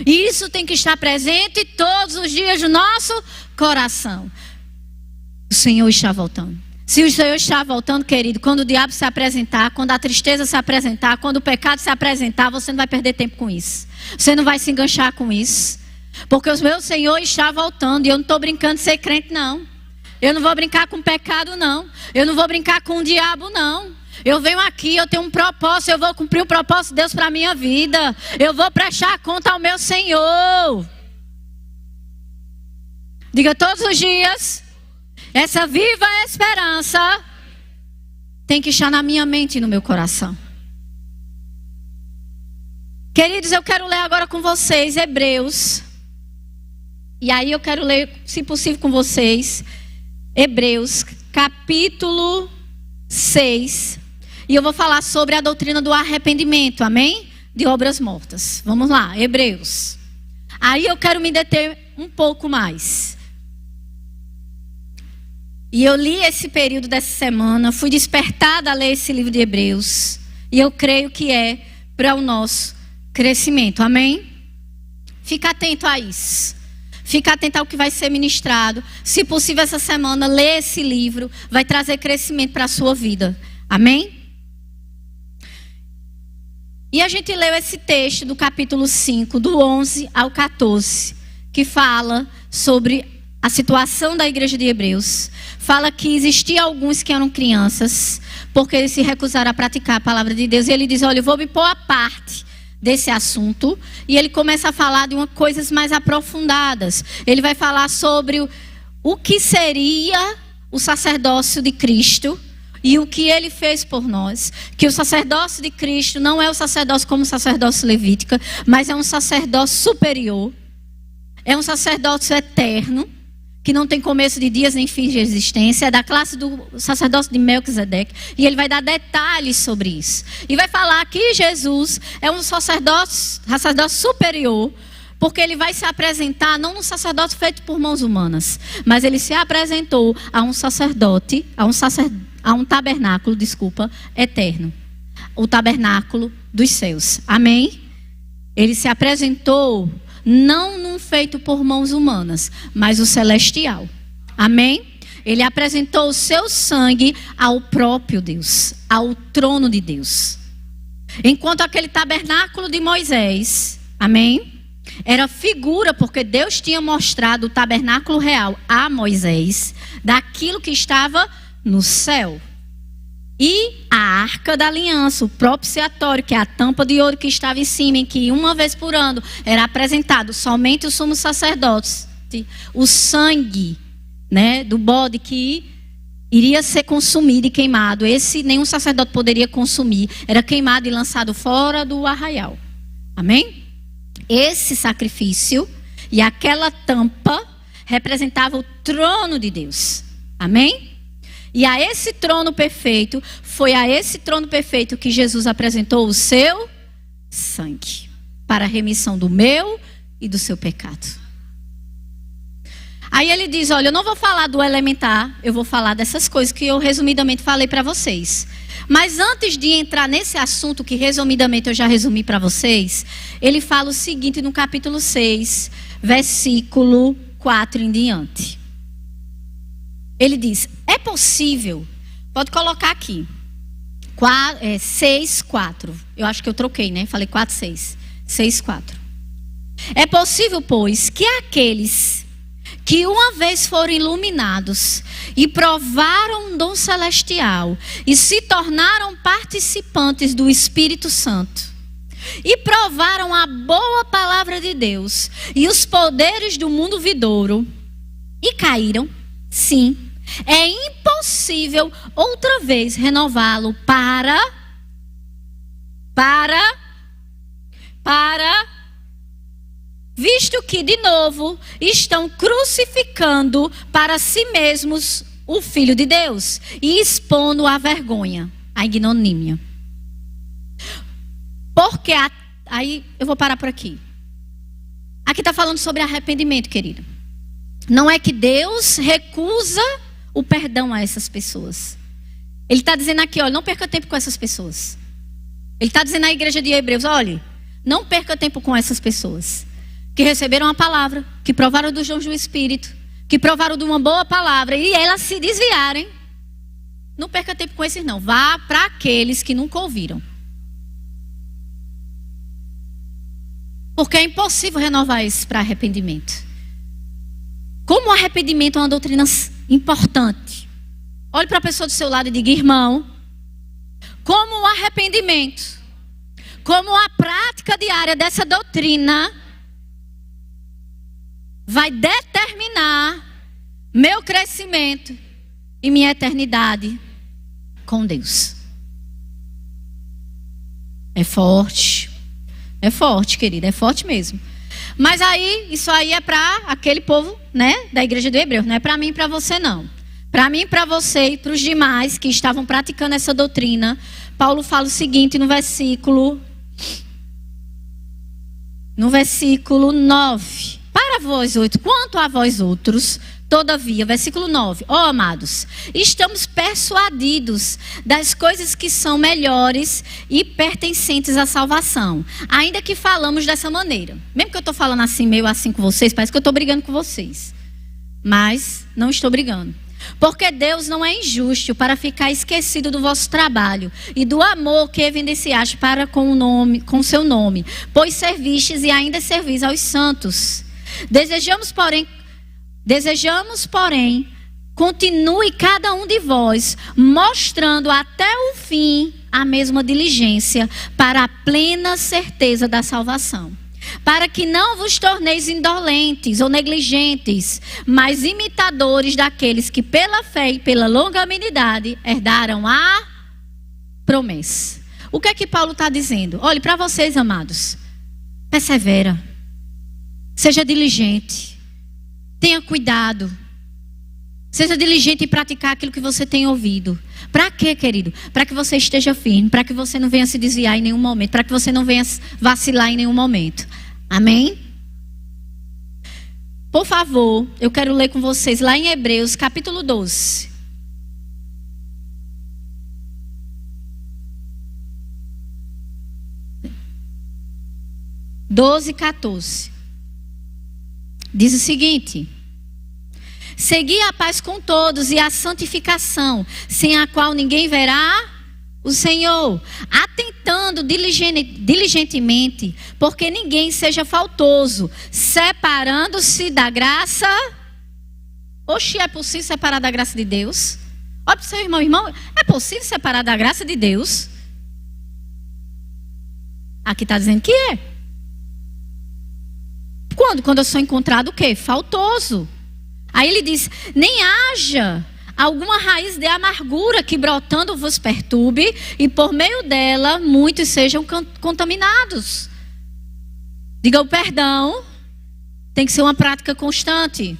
E isso tem que estar presente todos os dias do nosso coração. O Senhor está voltando. Se o Senhor está voltando, querido, quando o diabo se apresentar, quando a tristeza se apresentar, quando o pecado se apresentar, você não vai perder tempo com isso. Você não vai se enganchar com isso. Porque o meu Senhor está voltando, e eu não estou brincando de ser crente, não. Eu não vou brincar com pecado, não. Eu não vou brincar com o diabo, não. Eu venho aqui, eu tenho um propósito. Eu vou cumprir o propósito de Deus para a minha vida. Eu vou prestar conta ao meu Senhor. Diga: todos os dias, essa viva esperança tem que estar na minha mente e no meu coração. Queridos, eu quero ler agora com vocês Hebreus. E aí eu quero ler, se possível, com vocês Hebreus, capítulo 6. E eu vou falar sobre a doutrina do arrependimento, amém? De obras mortas. Vamos lá, Hebreus. Aí eu quero me deter um pouco mais. E eu li esse período dessa semana, fui despertada a ler esse livro de Hebreus. E eu creio que é para o nosso crescimento, amém? Fica atento a isso. Fica atento ao que vai ser ministrado. Se possível, essa semana, lê esse livro. Vai trazer crescimento para a sua vida. Amém? E a gente leu esse texto do capítulo 5, do 11 ao 14, que fala sobre a situação da igreja de Hebreus. Fala que existiam alguns que eram crianças, porque eles se recusaram a praticar a palavra de Deus. E ele diz: olha, eu vou me pôr à parte desse assunto, e ele começa a falar de coisas mais aprofundadas. Ele vai falar sobre o que seria o sacerdócio de Cristo e o que ele fez por nós. Que o sacerdócio de Cristo não é o sacerdócio como o sacerdócio levítico, mas é um sacerdócio superior, é um sacerdócio eterno, que não tem começo de dias nem fim de existência, é da classe do sacerdócio de Melquisedeque, e ele vai dar detalhes sobre isso. E vai falar que Jesus é um sacerdócio superior, porque ele vai se apresentar não num sacerdócio feito por mãos humanas, mas ele se apresentou a um sacerdote, a um tabernáculo, eterno. O tabernáculo dos céus. Amém? Ele se apresentou não num feito por mãos humanas, mas o celestial. Amém? Ele apresentou o seu sangue ao próprio Deus, ao trono de Deus. Enquanto aquele tabernáculo de Moisés, amém? era figura, porque Deus tinha mostrado o tabernáculo real a Moisés, daquilo que estava no céu. E a arca da aliança, o propiciatório, que é a tampa de ouro que estava em cima, em que uma vez por ano era apresentado somente os sumos sacerdotes, o sangue, né, do bode que iria ser consumido e queimado. Esse nenhum sacerdote poderia consumir, era queimado e lançado fora do arraial. Amém? Esse sacrifício e aquela tampa representava o trono de Deus. Amém? E a esse trono perfeito, foi a esse trono perfeito que Jesus apresentou o seu sangue, para a remissão do meu e do seu pecado. Aí ele diz, olha, eu não vou falar do elementar, eu vou falar dessas coisas que eu resumidamente falei para vocês. Mas antes de entrar nesse assunto que resumidamente eu já resumi para vocês, ele fala o seguinte no capítulo 6, versículo 4 em diante. Ele diz, é possível, pode colocar aqui, 6, 4. Eu acho que eu troquei, né? Falei 4, 6. 6, 4. É possível, pois, que aqueles que uma vez foram iluminados e provaram um dom celestial e se tornaram participantes do Espírito Santo e provaram a boa palavra de Deus e os poderes do mundo vindouro e caíram, sim, é impossível outra vez renová-lo visto que de novo estão crucificando para si mesmos o Filho de Deus e expondo à vergonha, à ignomínia. Porque aí eu vou parar por aqui. Aqui está falando sobre arrependimento, querido. Não é que Deus recusa o perdão a essas pessoas. Ele está dizendo aqui, olha, não perca tempo com essas pessoas. Ele está dizendo à igreja de Hebreus, olha, não perca tempo com essas pessoas que receberam a palavra, que provaram dos dons do Espírito, que provaram de uma boa palavra e elas se desviarem. Não perca tempo com esses não. Vá para aqueles que nunca ouviram. Porque é impossível renovar isso para arrependimento. Como o arrependimento é uma doutrina importante. Olhe para a pessoa do seu lado e diga, irmão, como o arrependimento, como a prática diária dessa doutrina vai determinar meu crescimento e minha eternidade com Deus. É forte, querida, é forte mesmo. Mas aí, isso aí é para aquele povo, né, da igreja do Hebreus, não é para mim e para você não. Para mim, para você e para os demais que estavam praticando essa doutrina, Paulo fala o seguinte no versículo 9. Para vós outros, quanto a vós outros, todavia, versículo 9. Ó amados, estamos persuadidos das coisas que são melhores e pertencentes à salvação. Ainda que falamos dessa maneira. Mesmo que eu estou falando assim, meio assim com vocês, parece que eu estou brigando com vocês. Mas não estou brigando. Porque Deus não é injusto para ficar esquecido do vosso trabalho e do amor que evidenciaste para com seu nome, pois servistes e ainda servis aos santos. Desejamos, porém, continue cada um de vós mostrando até o fim a mesma diligência para a plena certeza da salvação. Para que não vos torneis indolentes ou negligentes, mas imitadores daqueles que pela fé e pela longanimidade herdaram a promessa. O que é que Paulo está dizendo? Olhe para vocês, amados. Persevera. Seja diligente. Tenha cuidado. Seja diligente em praticar aquilo que você tem ouvido. Para quê, querido? Para que você esteja firme. Para que você não venha se desviar em nenhum momento. Para que você não venha vacilar em nenhum momento. Amém? Por favor, eu quero ler com vocês lá em Hebreus, capítulo 12. (12, 14). Diz o seguinte: segui a paz com todos e a santificação, sem a qual ninguém verá o Senhor, atentando diligentemente, porque ninguém seja faltoso, separando-se da graça. Oxe, é possível separar da graça de Deus? Olha para o seu irmão, é possível separar da graça de Deus? Aqui está dizendo que é. Quando eu sou encontrado o quê? Faltoso. Aí ele diz, nem haja alguma raiz de amargura que brotando vos perturbe, e por meio dela muitos sejam contaminados. Diga, o perdão tem que ser uma prática constante.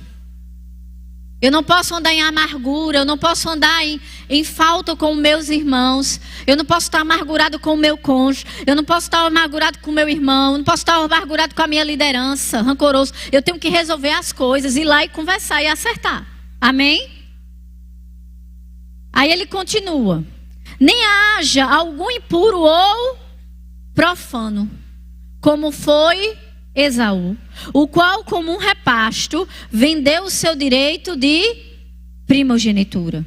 Eu não posso andar em amargura, eu não posso andar em falta com meus irmãos, eu não posso estar amargurado com o meu cônjuge, eu não posso estar amargurado com o meu irmão, eu não posso estar amargurado com a minha liderança, rancoroso. Eu tenho que resolver as coisas, ir lá e conversar e acertar. Amém? Aí ele continua. Nem haja algum impuro ou profano, como foi Esaú, o qual como um repasto vendeu o seu direito de primogenitura.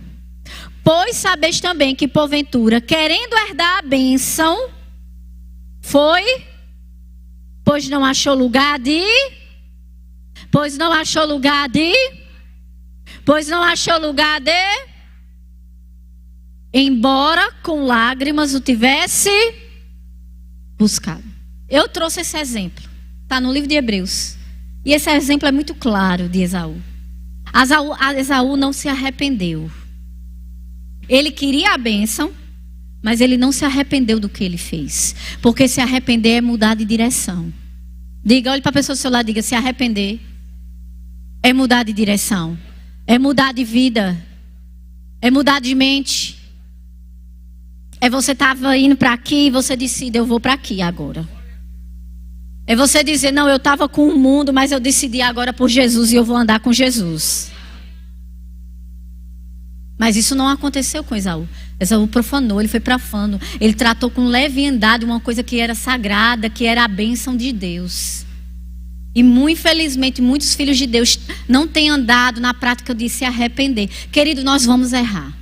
Pois sabeis também que porventura, querendo herdar a bênção, pois não achou lugar de embora com lágrimas o tivesse buscado. Eu trouxe esse exemplo. Está no livro de Hebreus. E esse exemplo é muito claro de Esaú. Esaú não se arrependeu. Ele queria a bênção, mas ele não se arrependeu do que ele fez. Porque se arrepender é mudar de direção. Diga, olhe para a pessoa do seu lado, diga, se arrepender é mudar de direção. É mudar de vida. É mudar de mente. É você estava indo para aqui e você decide, eu vou para aqui agora. É você dizer, não, eu estava com o mundo, mas eu decidi agora por Jesus e eu vou andar com Jesus. Mas isso não aconteceu com Esaú. Esaú profanou, ele foi profano. Ele tratou com leviandade uma coisa que era sagrada, que era a bênção de Deus. E muito infelizmente, muitos filhos de Deus não têm andado na prática de se arrepender. Querido, nós vamos errar.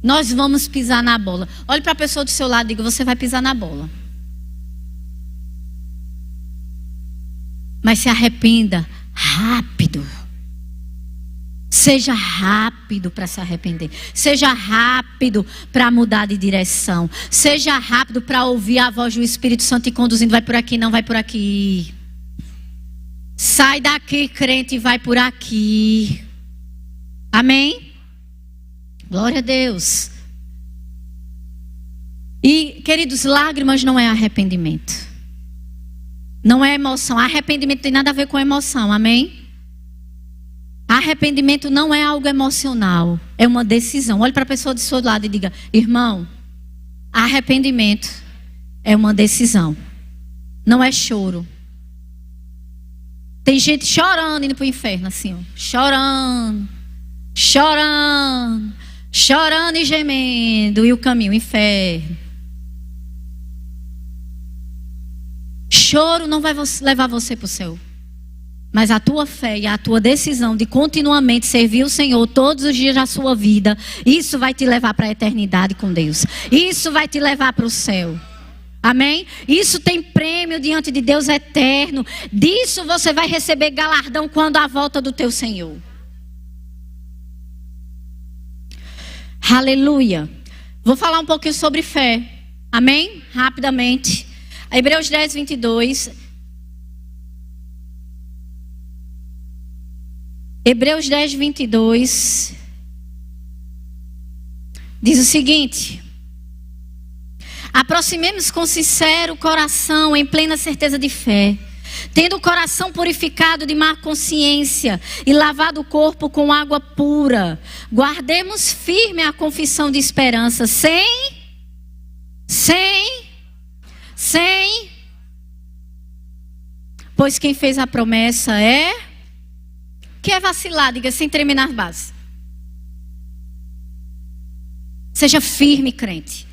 Nós vamos pisar na bola. Olhe para a pessoa do seu lado e diga, você vai pisar na bola. Mas se arrependa rápido. Seja rápido para se arrepender. Seja rápido para mudar de direção. Seja rápido para ouvir a voz do Espírito Santo te conduzindo. Vai por aqui, não vai por aqui. Sai daqui, crente, e vai por aqui. Amém? Glória a Deus. E, queridos, lágrimas não é arrependimento. Não é emoção. Arrependimento tem nada a ver com emoção. Amém? Arrependimento não é algo emocional. É uma decisão. Olhe para a pessoa do seu lado e diga, irmão, arrependimento é uma decisão. Não é choro. Tem gente chorando indo para o inferno assim, ó. Chorando. Chorando. Chorando e gemendo. E o caminho, o inferno. Choro não vai levar você para o céu. Mas a tua fé e a tua decisão de continuamente servir o Senhor todos os dias da sua vida, isso vai te levar para a eternidade com Deus. Isso vai te levar para o céu. Amém? Isso tem prêmio diante de Deus eterno. Disso você vai receber galardão quando a volta do teu Senhor. Aleluia. Vou falar um pouquinho sobre fé. Amém? Rapidamente. Hebreus 10, 22. Hebreus 10, 22. Diz o seguinte: aproximemos com sincero coração, em plena certeza de fé, tendo o coração purificado de má consciência e lavado o corpo com água pura. Guardemos firme a confissão de esperança, sem. Pois quem fez a promessa é. Que é vacilar, diga, sem tremer nas bases. Seja firme, crente.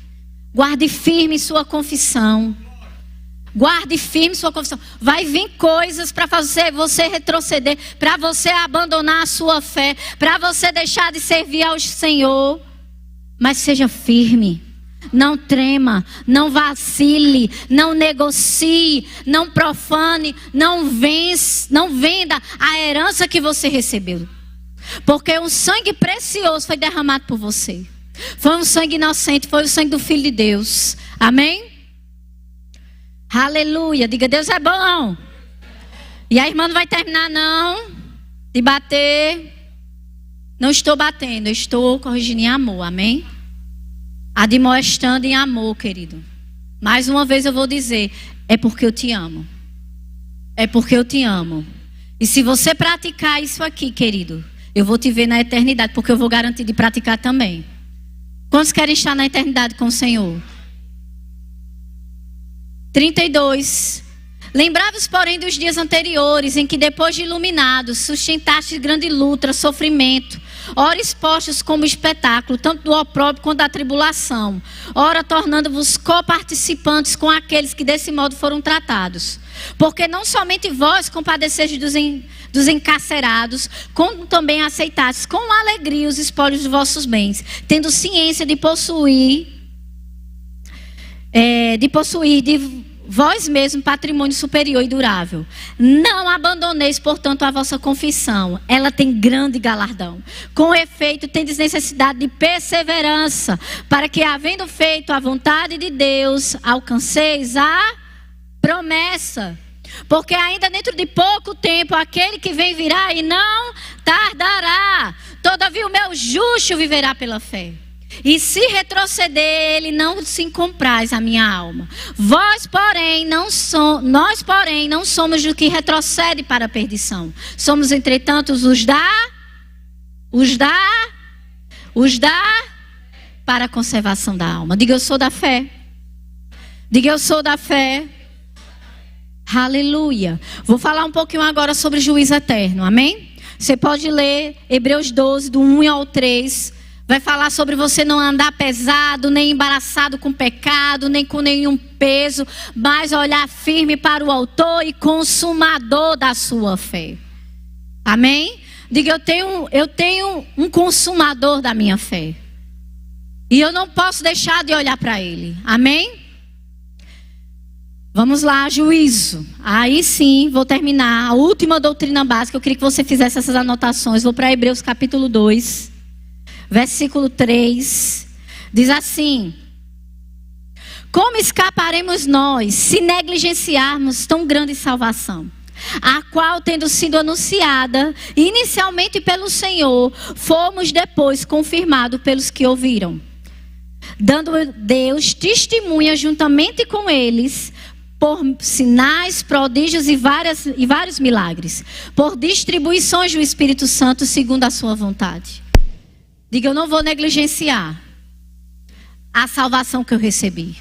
Guarde firme sua confissão. Guarde firme sua confissão. Vai vir coisas para fazer você retroceder, para você abandonar a sua fé, para você deixar de servir ao Senhor. Mas seja firme. Não trema, não vacile, não negocie, não profane, não venda a herança que você recebeu. Porque um sangue precioso foi derramado por você. Foi um sangue inocente, foi o sangue do Filho de Deus. Amém? Aleluia, diga, Deus é bom. E a irmã não vai terminar não de bater. Não estou batendo, eu estou corrigindo em amor, amém? Admoestando em amor, querido. Mais uma vez eu vou dizer, é porque eu te amo. É porque eu te amo. E se você praticar isso aqui, querido, eu vou te ver na eternidade, porque eu vou garantir de praticar também. Quantos querem estar na eternidade com o Senhor? 32. Lembrai-vos, porém, dos dias anteriores, em que depois de iluminados, sustentastes grande luta, sofrimento, ora expostos como espetáculo, tanto do opróbrio quanto da tribulação, ora tornando-vos coparticipantes com aqueles que desse modo foram tratados. Porque não somente vós compadecestes dos encarcerados, como também aceitastes com alegria os espólios dos vossos bens, tendo ciência de possuir de vós mesmos patrimônio superior e durável. Não abandoneis, portanto, a vossa confissão. Ela tem grande galardão. Com efeito, tendes necessidade de perseverança, para que, havendo feito a vontade de Deus, alcanceis a promessa. Porque ainda dentro de pouco tempo, aquele que vem virá e não tardará. Todavia, o meu justo viverá pela fé. E se retroceder, ele não se compraz a minha alma. Nós, porém, não somos do que retrocede para a perdição. Somos, entretanto, os para a conservação da alma. Diga, eu sou da fé. Diga, eu sou da fé. Aleluia. Vou falar um pouquinho agora sobre juízo eterno. Amém? Você pode ler Hebreus 12, do 1 ao 3. Vai falar sobre você não andar pesado, nem embaraçado com pecado, nem com nenhum peso, mas olhar firme para o autor e consumador da sua fé. Amém? Diga, eu tenho um consumador da minha fé. E eu não posso deixar de olhar para ele. Amém? Vamos lá, juízo. Aí sim, vou terminar a última doutrina básica. Eu queria que você fizesse essas anotações. Vou para Hebreus capítulo 2. Versículo 3, diz assim: como escaparemos nós se negligenciarmos tão grande salvação, a qual, tendo sido anunciada inicialmente pelo Senhor, fomos depois confirmados pelos que ouviram, dando Deus testemunha juntamente com eles, por sinais, prodígios e vários milagres, por distribuições do Espírito Santo segundo a sua vontade. Diga, eu não vou negligenciar a salvação que eu recebi.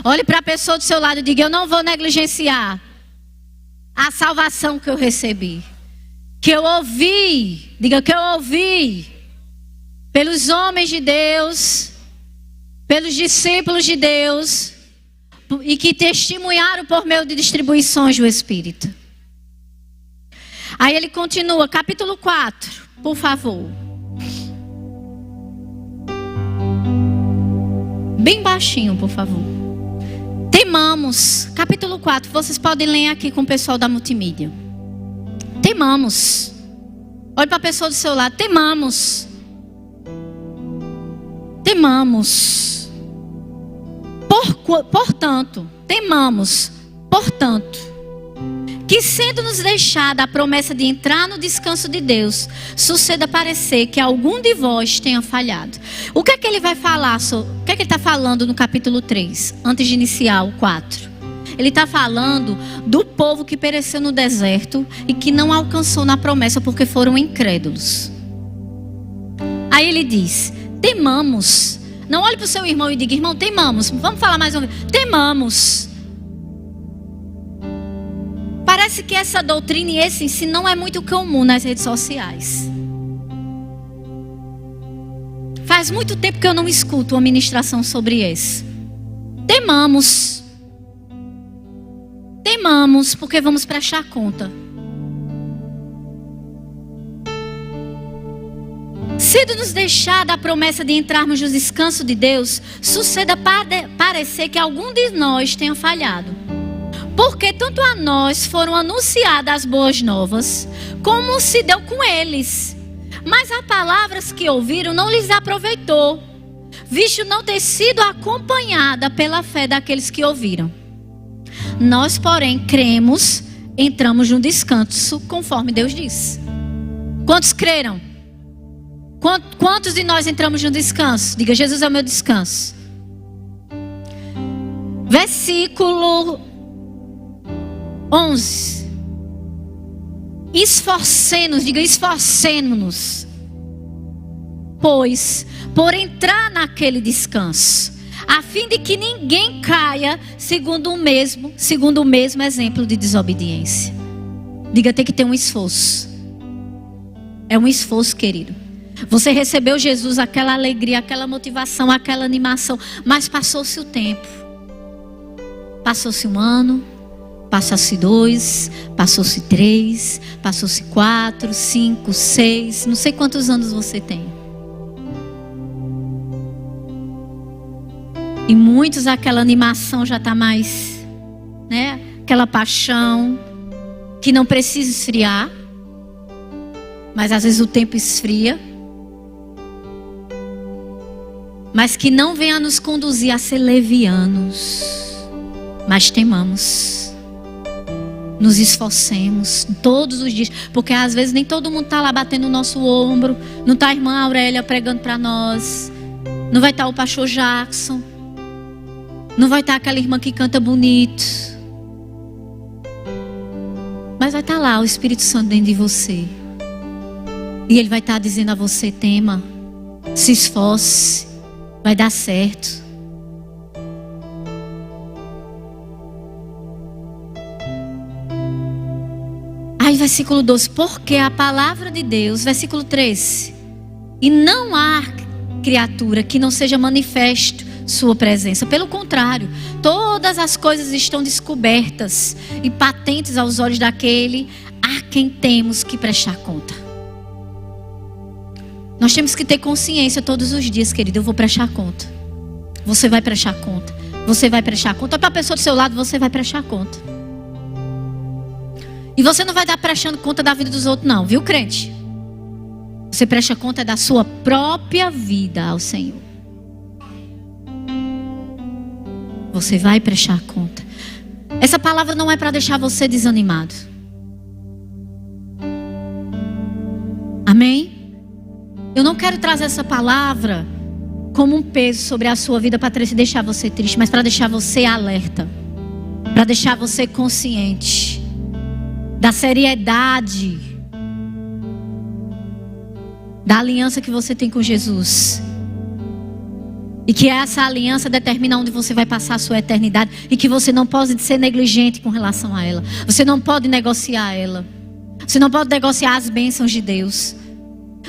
Olhe para a pessoa do seu lado e diga, eu não vou negligenciar a salvação que eu recebi. Que eu ouvi, diga que eu ouvi pelos homens de Deus, pelos discípulos de Deus, e que testemunharam por meio de distribuições do Espírito. Aí ele continua, capítulo 4, por favor. Bem baixinho, por favor. Temamos. Capítulo 4. Vocês podem ler aqui com o pessoal da multimídia. Temamos. Olhe para a pessoa do seu lado. Temamos. Temamos. Portanto, temamos. Portanto, que sendo nos deixada a promessa de entrar no descanso de Deus, suceda parecer que algum de vós tenha falhado. O que é que ele vai falar? O que é que ele está falando no capítulo 3, antes de iniciar o 4? Ele está falando do povo que pereceu no deserto e que não alcançou na promessa porque foram incrédulos. Aí ele diz, temamos. Não olhe para o seu irmão e diga, irmão, temamos. Vamos falar mais uma vez. Temamos. Parece que essa doutrina e esse ensino não é muito comum nas redes sociais. Faz muito tempo que eu não escuto uma ministração sobre isso. Temamos. Temamos porque vamos prestar conta. Se tendo nos deixado a promessa de entrarmos no descanso de Deus, suceda parecer que algum de nós tenha falhado. Porque tanto a nós foram anunciadas as boas novas, como se deu com eles. Mas as palavras que ouviram não lhes aproveitou, visto não ter sido acompanhada pela fé daqueles que ouviram. Nós, porém, cremos, entramos no descanso, conforme Deus diz. Quantos creram? Quantos de nós entramos no descanso? Diga, Jesus é o meu descanso. Versículo 11. Esforcemos-nos, diga, esforcemos-nos, pois, por entrar naquele descanso, a fim de que ninguém caia segundo o mesmo exemplo de desobediência. Diga, tem que ter um esforço. É um esforço, querido. Você recebeu Jesus, aquela alegria, aquela motivação, aquela animação, mas passou-se o tempo. Passou-se um ano, passou-se 2, passou-se 3, passou-se 4, 5, 6, não sei quantos anos você tem. E muitos, aquela animação já está mais, né? Aquela paixão que não precisa esfriar, mas às vezes o tempo esfria. Mas que não venha nos conduzir a ser levianos, mas temamos, nos esforcemos todos os dias, porque às vezes nem todo mundo está lá batendo o nosso ombro, não está a irmã Aurélia pregando para nós, não vai estar o pastor Jackson, não vai estar aquela irmã que canta bonito, mas vai estar lá o Espírito Santo dentro de você, e Ele vai estar dizendo a você: tema, se esforce, vai dar certo. Aí versículo 12, porque a palavra de Deus, versículo 13, e não há criatura que não seja manifesto sua presença, pelo contrário, todas as coisas estão descobertas e patentes aos olhos daquele a quem temos que prestar conta. Nós temos que ter consciência todos os dias, querido. Eu vou prestar conta. Você vai prestar conta. Você vai prestar conta. Para a pessoa do seu lado, você vai prestar conta. E você não vai dar prestando conta da vida dos outros, não, viu, crente? Você presta conta da sua própria vida ao Senhor. Você vai prestar conta. Essa palavra não é para deixar você desanimado. Amém? Eu não quero trazer essa palavra como um peso sobre a sua vida para deixar você triste, mas para deixar você alerta, para deixar você consciente da seriedade da aliança que você tem com Jesus, e que essa aliança determina onde você vai passar a sua eternidade, e que você não pode ser negligente com relação a ela. Você não pode negociar ela. Você não pode negociar as bênçãos de Deus.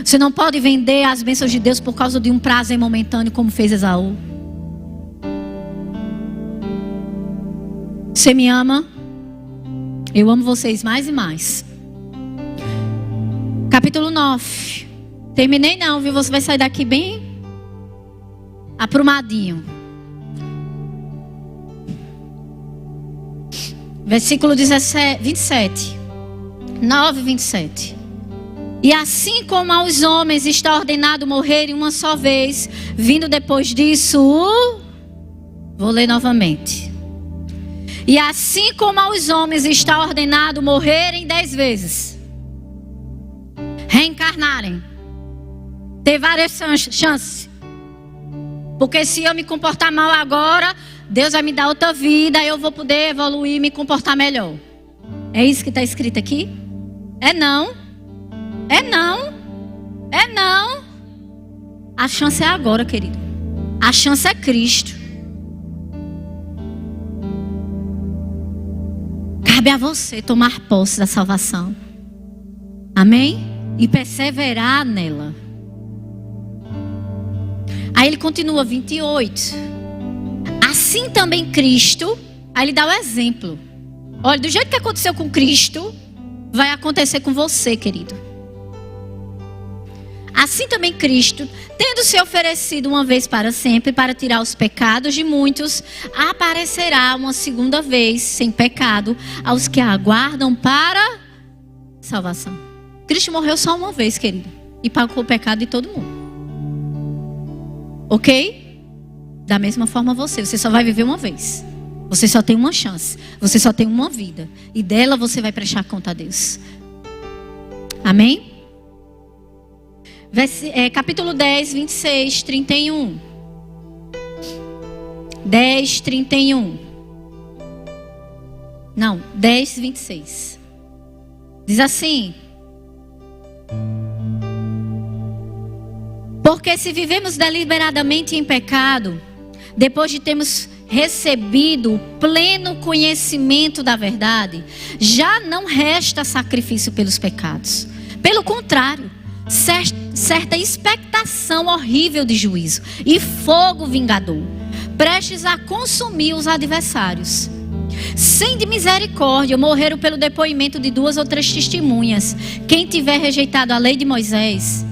Você não pode vender as bênçãos de Deus por causa de um prazer momentâneo, como fez Esaú. Você me ama? Eu amo vocês mais e mais. Capítulo 9. Terminei não, viu? Você vai sair daqui bem aprumadinho. Versículo 27. 9, 27. E assim como aos homens está ordenado morrerem uma só vez, vindo depois disso vou ler novamente. E assim como aos homens está ordenado morrerem 10 vezes, reencarnarem, ter várias chances, porque se eu me comportar mal agora, Deus vai me dar outra vida, eu vou poder evoluir e me comportar melhor. É isso que está escrito aqui? É não. É não. É não. A chance é agora, querido. A chance é Cristo. Cabe a você tomar posse da salvação. Amém? E perseverar nela. Aí ele continua, 28. Assim também Cristo. Aí ele dá o exemplo. Olha, do jeito que aconteceu com Cristo, vai acontecer com você, querido. Assim também Cristo, tendo se oferecido uma vez para sempre para tirar os pecados de muitos, aparecerá uma segunda vez sem pecado aos que aguardam para salvação. Cristo morreu só uma vez, querido, e pagou o pecado de todo mundo. Ok? Da mesma forma você só vai viver uma vez. Você só tem uma chance. Você só tem uma vida. E dela você vai prestar conta a Deus. Amém? Capítulo 10, 26, 31. 10, 31. Não, 10, 26. Diz assim: porque se vivemos deliberadamente em pecado, depois de termos recebido o pleno conhecimento da verdade, já não resta sacrifício pelos pecados. Pelo contrário, certa expectação horrível de juízo e fogo vingador, prestes a consumir os adversários. Sem de misericórdia, morreram pelo depoimento de 2 ou 3 testemunhas. Quem tiver rejeitado a lei de Moisés,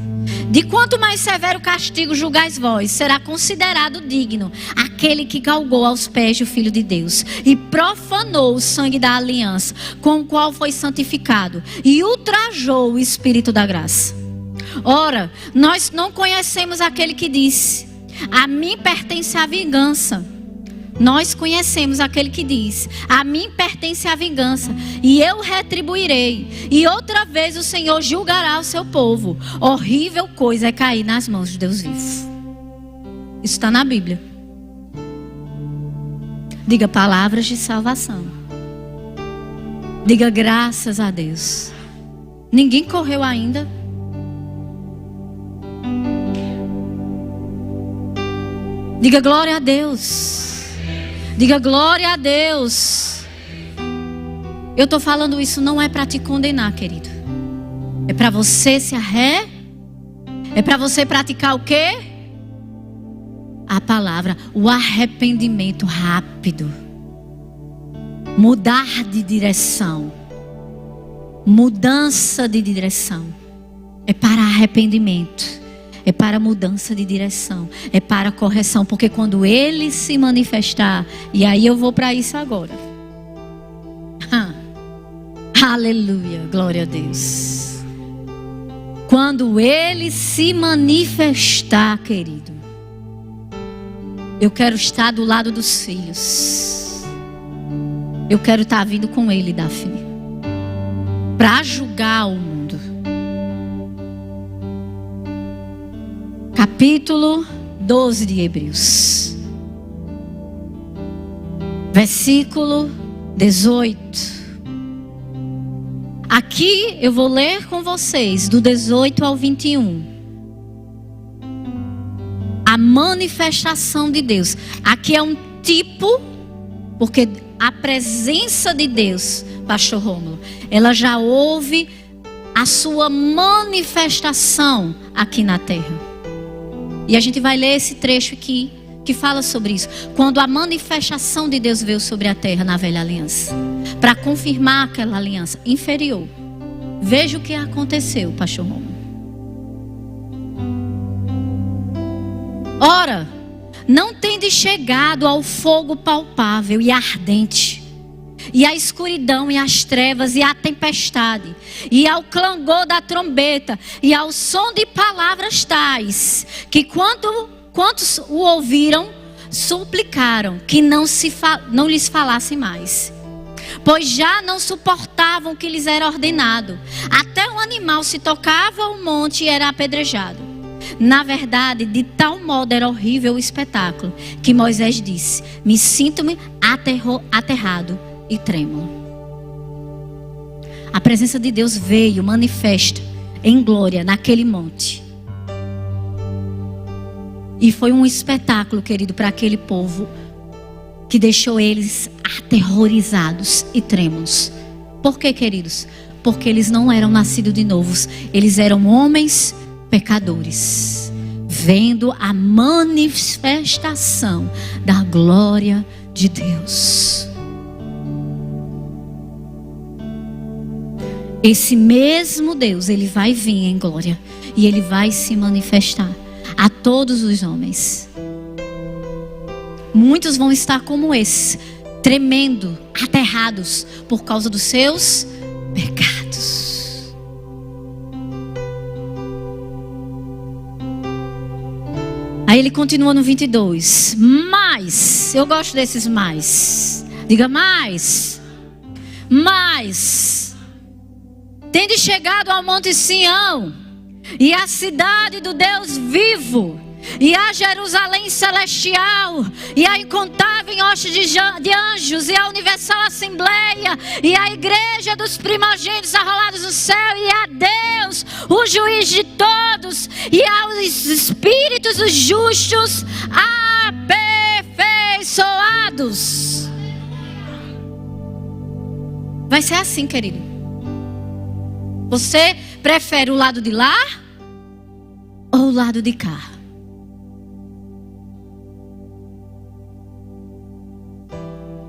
de quanto mais severo castigo julgais vós, será considerado digno aquele que galgou aos pés do Filho de Deus e profanou o sangue da aliança, com o qual foi santificado, e ultrajou o Espírito da graça. Ora, nós não conhecemos aquele que disse: a mim pertence a vingança. Nós conhecemos aquele que diz: a mim pertence a vingança, e eu retribuirei. E outra vez o Senhor julgará o seu povo. Horrível coisa é cair nas mãos de Deus vivo. Isso está na Bíblia. Diga palavras de salvação. Diga graças a Deus. Ninguém correu ainda. Diga glória a Deus. Diga glória a Deus. Eu estou falando isso não é para te condenar, querido. É para você se É para você praticar o quê? A palavra, o arrependimento rápido. Mudar de direção. Mudança de direção. É para arrependimento. É para mudança de direção. É para correção. Porque quando ele se manifestar, e aí eu vou para isso agora. Aleluia, glória a Deus. Quando ele se manifestar, querido, eu quero estar do lado dos filhos. Eu quero estar vindo com ele, Daphne, para julgar o mundo. Capítulo 12 de Hebreus, versículo 18. Aqui eu vou ler com vocês do 18 ao 21. A manifestação de Deus. Aqui é um tipo, porque a presença de Deus, pastor Rômulo, ela já houve a sua manifestação aqui na terra. E a gente vai ler esse trecho aqui, que fala sobre isso. Quando a manifestação de Deus veio sobre a terra na velha aliança, para confirmar aquela aliança inferior. Veja o que aconteceu, pastor Romulo. Ora, não tende chegado ao fogo palpável e ardente, e à escuridão e às trevas e à tempestade, e ao clangor da trombeta, e ao som de palavras tais, que quantos o ouviram, suplicaram que não lhes falasse mais, pois já não suportavam o que lhes era ordenado. Até um animal se tocava ao monte e era apedrejado. Na verdade, de tal modo era horrível o espetáculo, que Moisés disse: me sinto-me aterrado e trêmulo. A presença de Deus veio manifesta em glória naquele monte. E foi um espetáculo, querido, para aquele povo, que deixou eles aterrorizados e trêmulos. Por quê, queridos? Porque eles não eram nascidos de novos. Eles eram homens pecadores, vendo a manifestação da glória de Deus. Esse mesmo Deus, ele vai vir em glória. e ele vai se manifestar a todos os homens. Muitos vão estar como esse, tremendo, aterrados por causa dos seus pecados. Aí ele continua no 22. Mas, eu gosto desses mais. Diga mais. Mas, tende chegado ao monte Sião, e à cidade do Deus vivo, e a Jerusalém celestial, e a incontável hoste de anjos, e a universal assembleia, e a igreja dos primogênitos arrolados no céu, e a Deus, o juiz de todos, e aos espíritos dos justos aperfeiçoados. Vai ser assim, querido. Você prefere o lado de lá ou o lado de cá?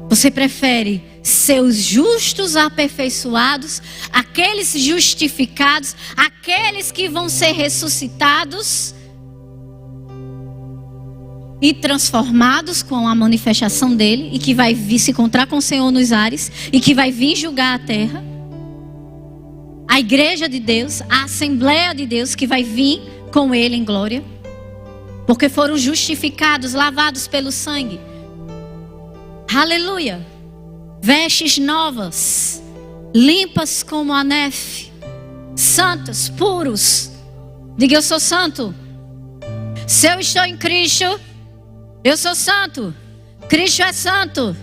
Você prefere seus justos aperfeiçoados, aqueles justificados, aqueles que vão ser ressuscitados e transformados com a manifestação dele, e que vai vir se encontrar com o Senhor nos ares, e que vai vir julgar a terra? A igreja de Deus, a assembleia de Deus, que vai vir com ele em glória, porque foram justificados, lavados pelo sangue. Aleluia. Vestes novas, limpas como a neve, santos, puros. Diga: eu sou santo. Se eu estou em Cristo, eu sou santo. Cristo é santo,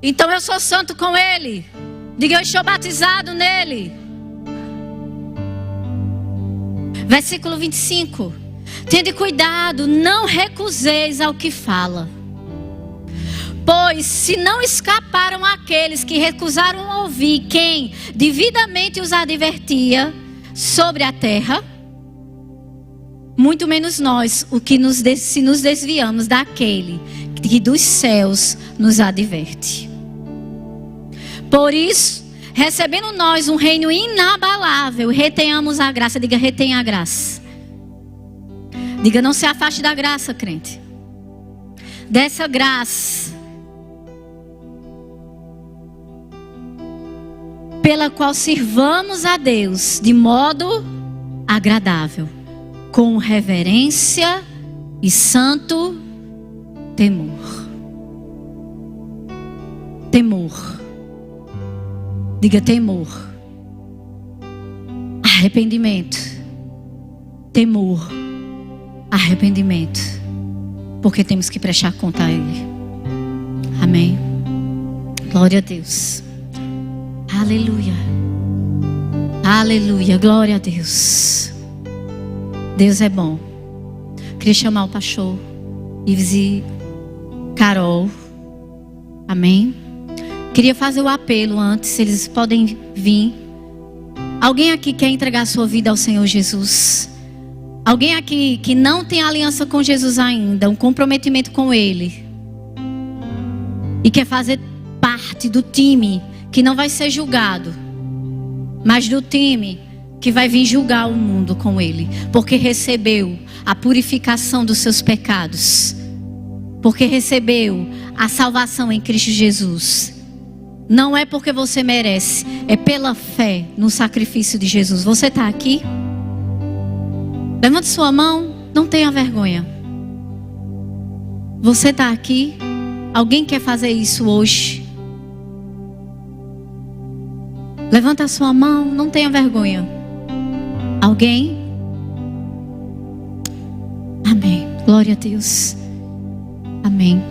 então eu sou santo com ele. Diga: eu estou batizado nele. Versículo 25. Tende cuidado, não recuseis ao que fala. Pois se não escaparam aqueles que recusaram ouvir quem devidamente os advertia sobre a terra, muito menos nós, o que se nos desviamos daquele que dos céus nos adverte. Por isso, recebendo nós um reino inabalável, retenhamos a graça. Diga: retenha a graça. Diga: não se afaste da graça, crente. Dessa graça pela qual sirvamos a Deus de modo agradável, com reverência e santo temor. Temor. Diga: temor. Arrependimento. Temor. Arrependimento. Porque temos que prestar conta a Ele. Amém. Glória a Deus. Aleluia. Aleluia. Glória a Deus. Deus é bom. Queria chamar o pastor Ives e Carol. Amém. Queria fazer o apelo antes. Eles podem vir. Alguém aqui quer entregar sua vida ao Senhor Jesus? Alguém aqui que não tem aliança com Jesus ainda, um comprometimento com Ele, e quer fazer parte do time que não vai ser julgado, mas do time que vai vir julgar o mundo com Ele, porque recebeu a purificação dos seus pecados, porque recebeu a salvação em Cristo Jesus. Não é porque você merece, é pela fé no sacrifício de Jesus. Você está aqui? Levante sua mão, não tenha vergonha. Você está aqui? Alguém quer fazer isso hoje? Levanta a sua mão, não tenha vergonha. Alguém? Amém. Glória a Deus. Amém.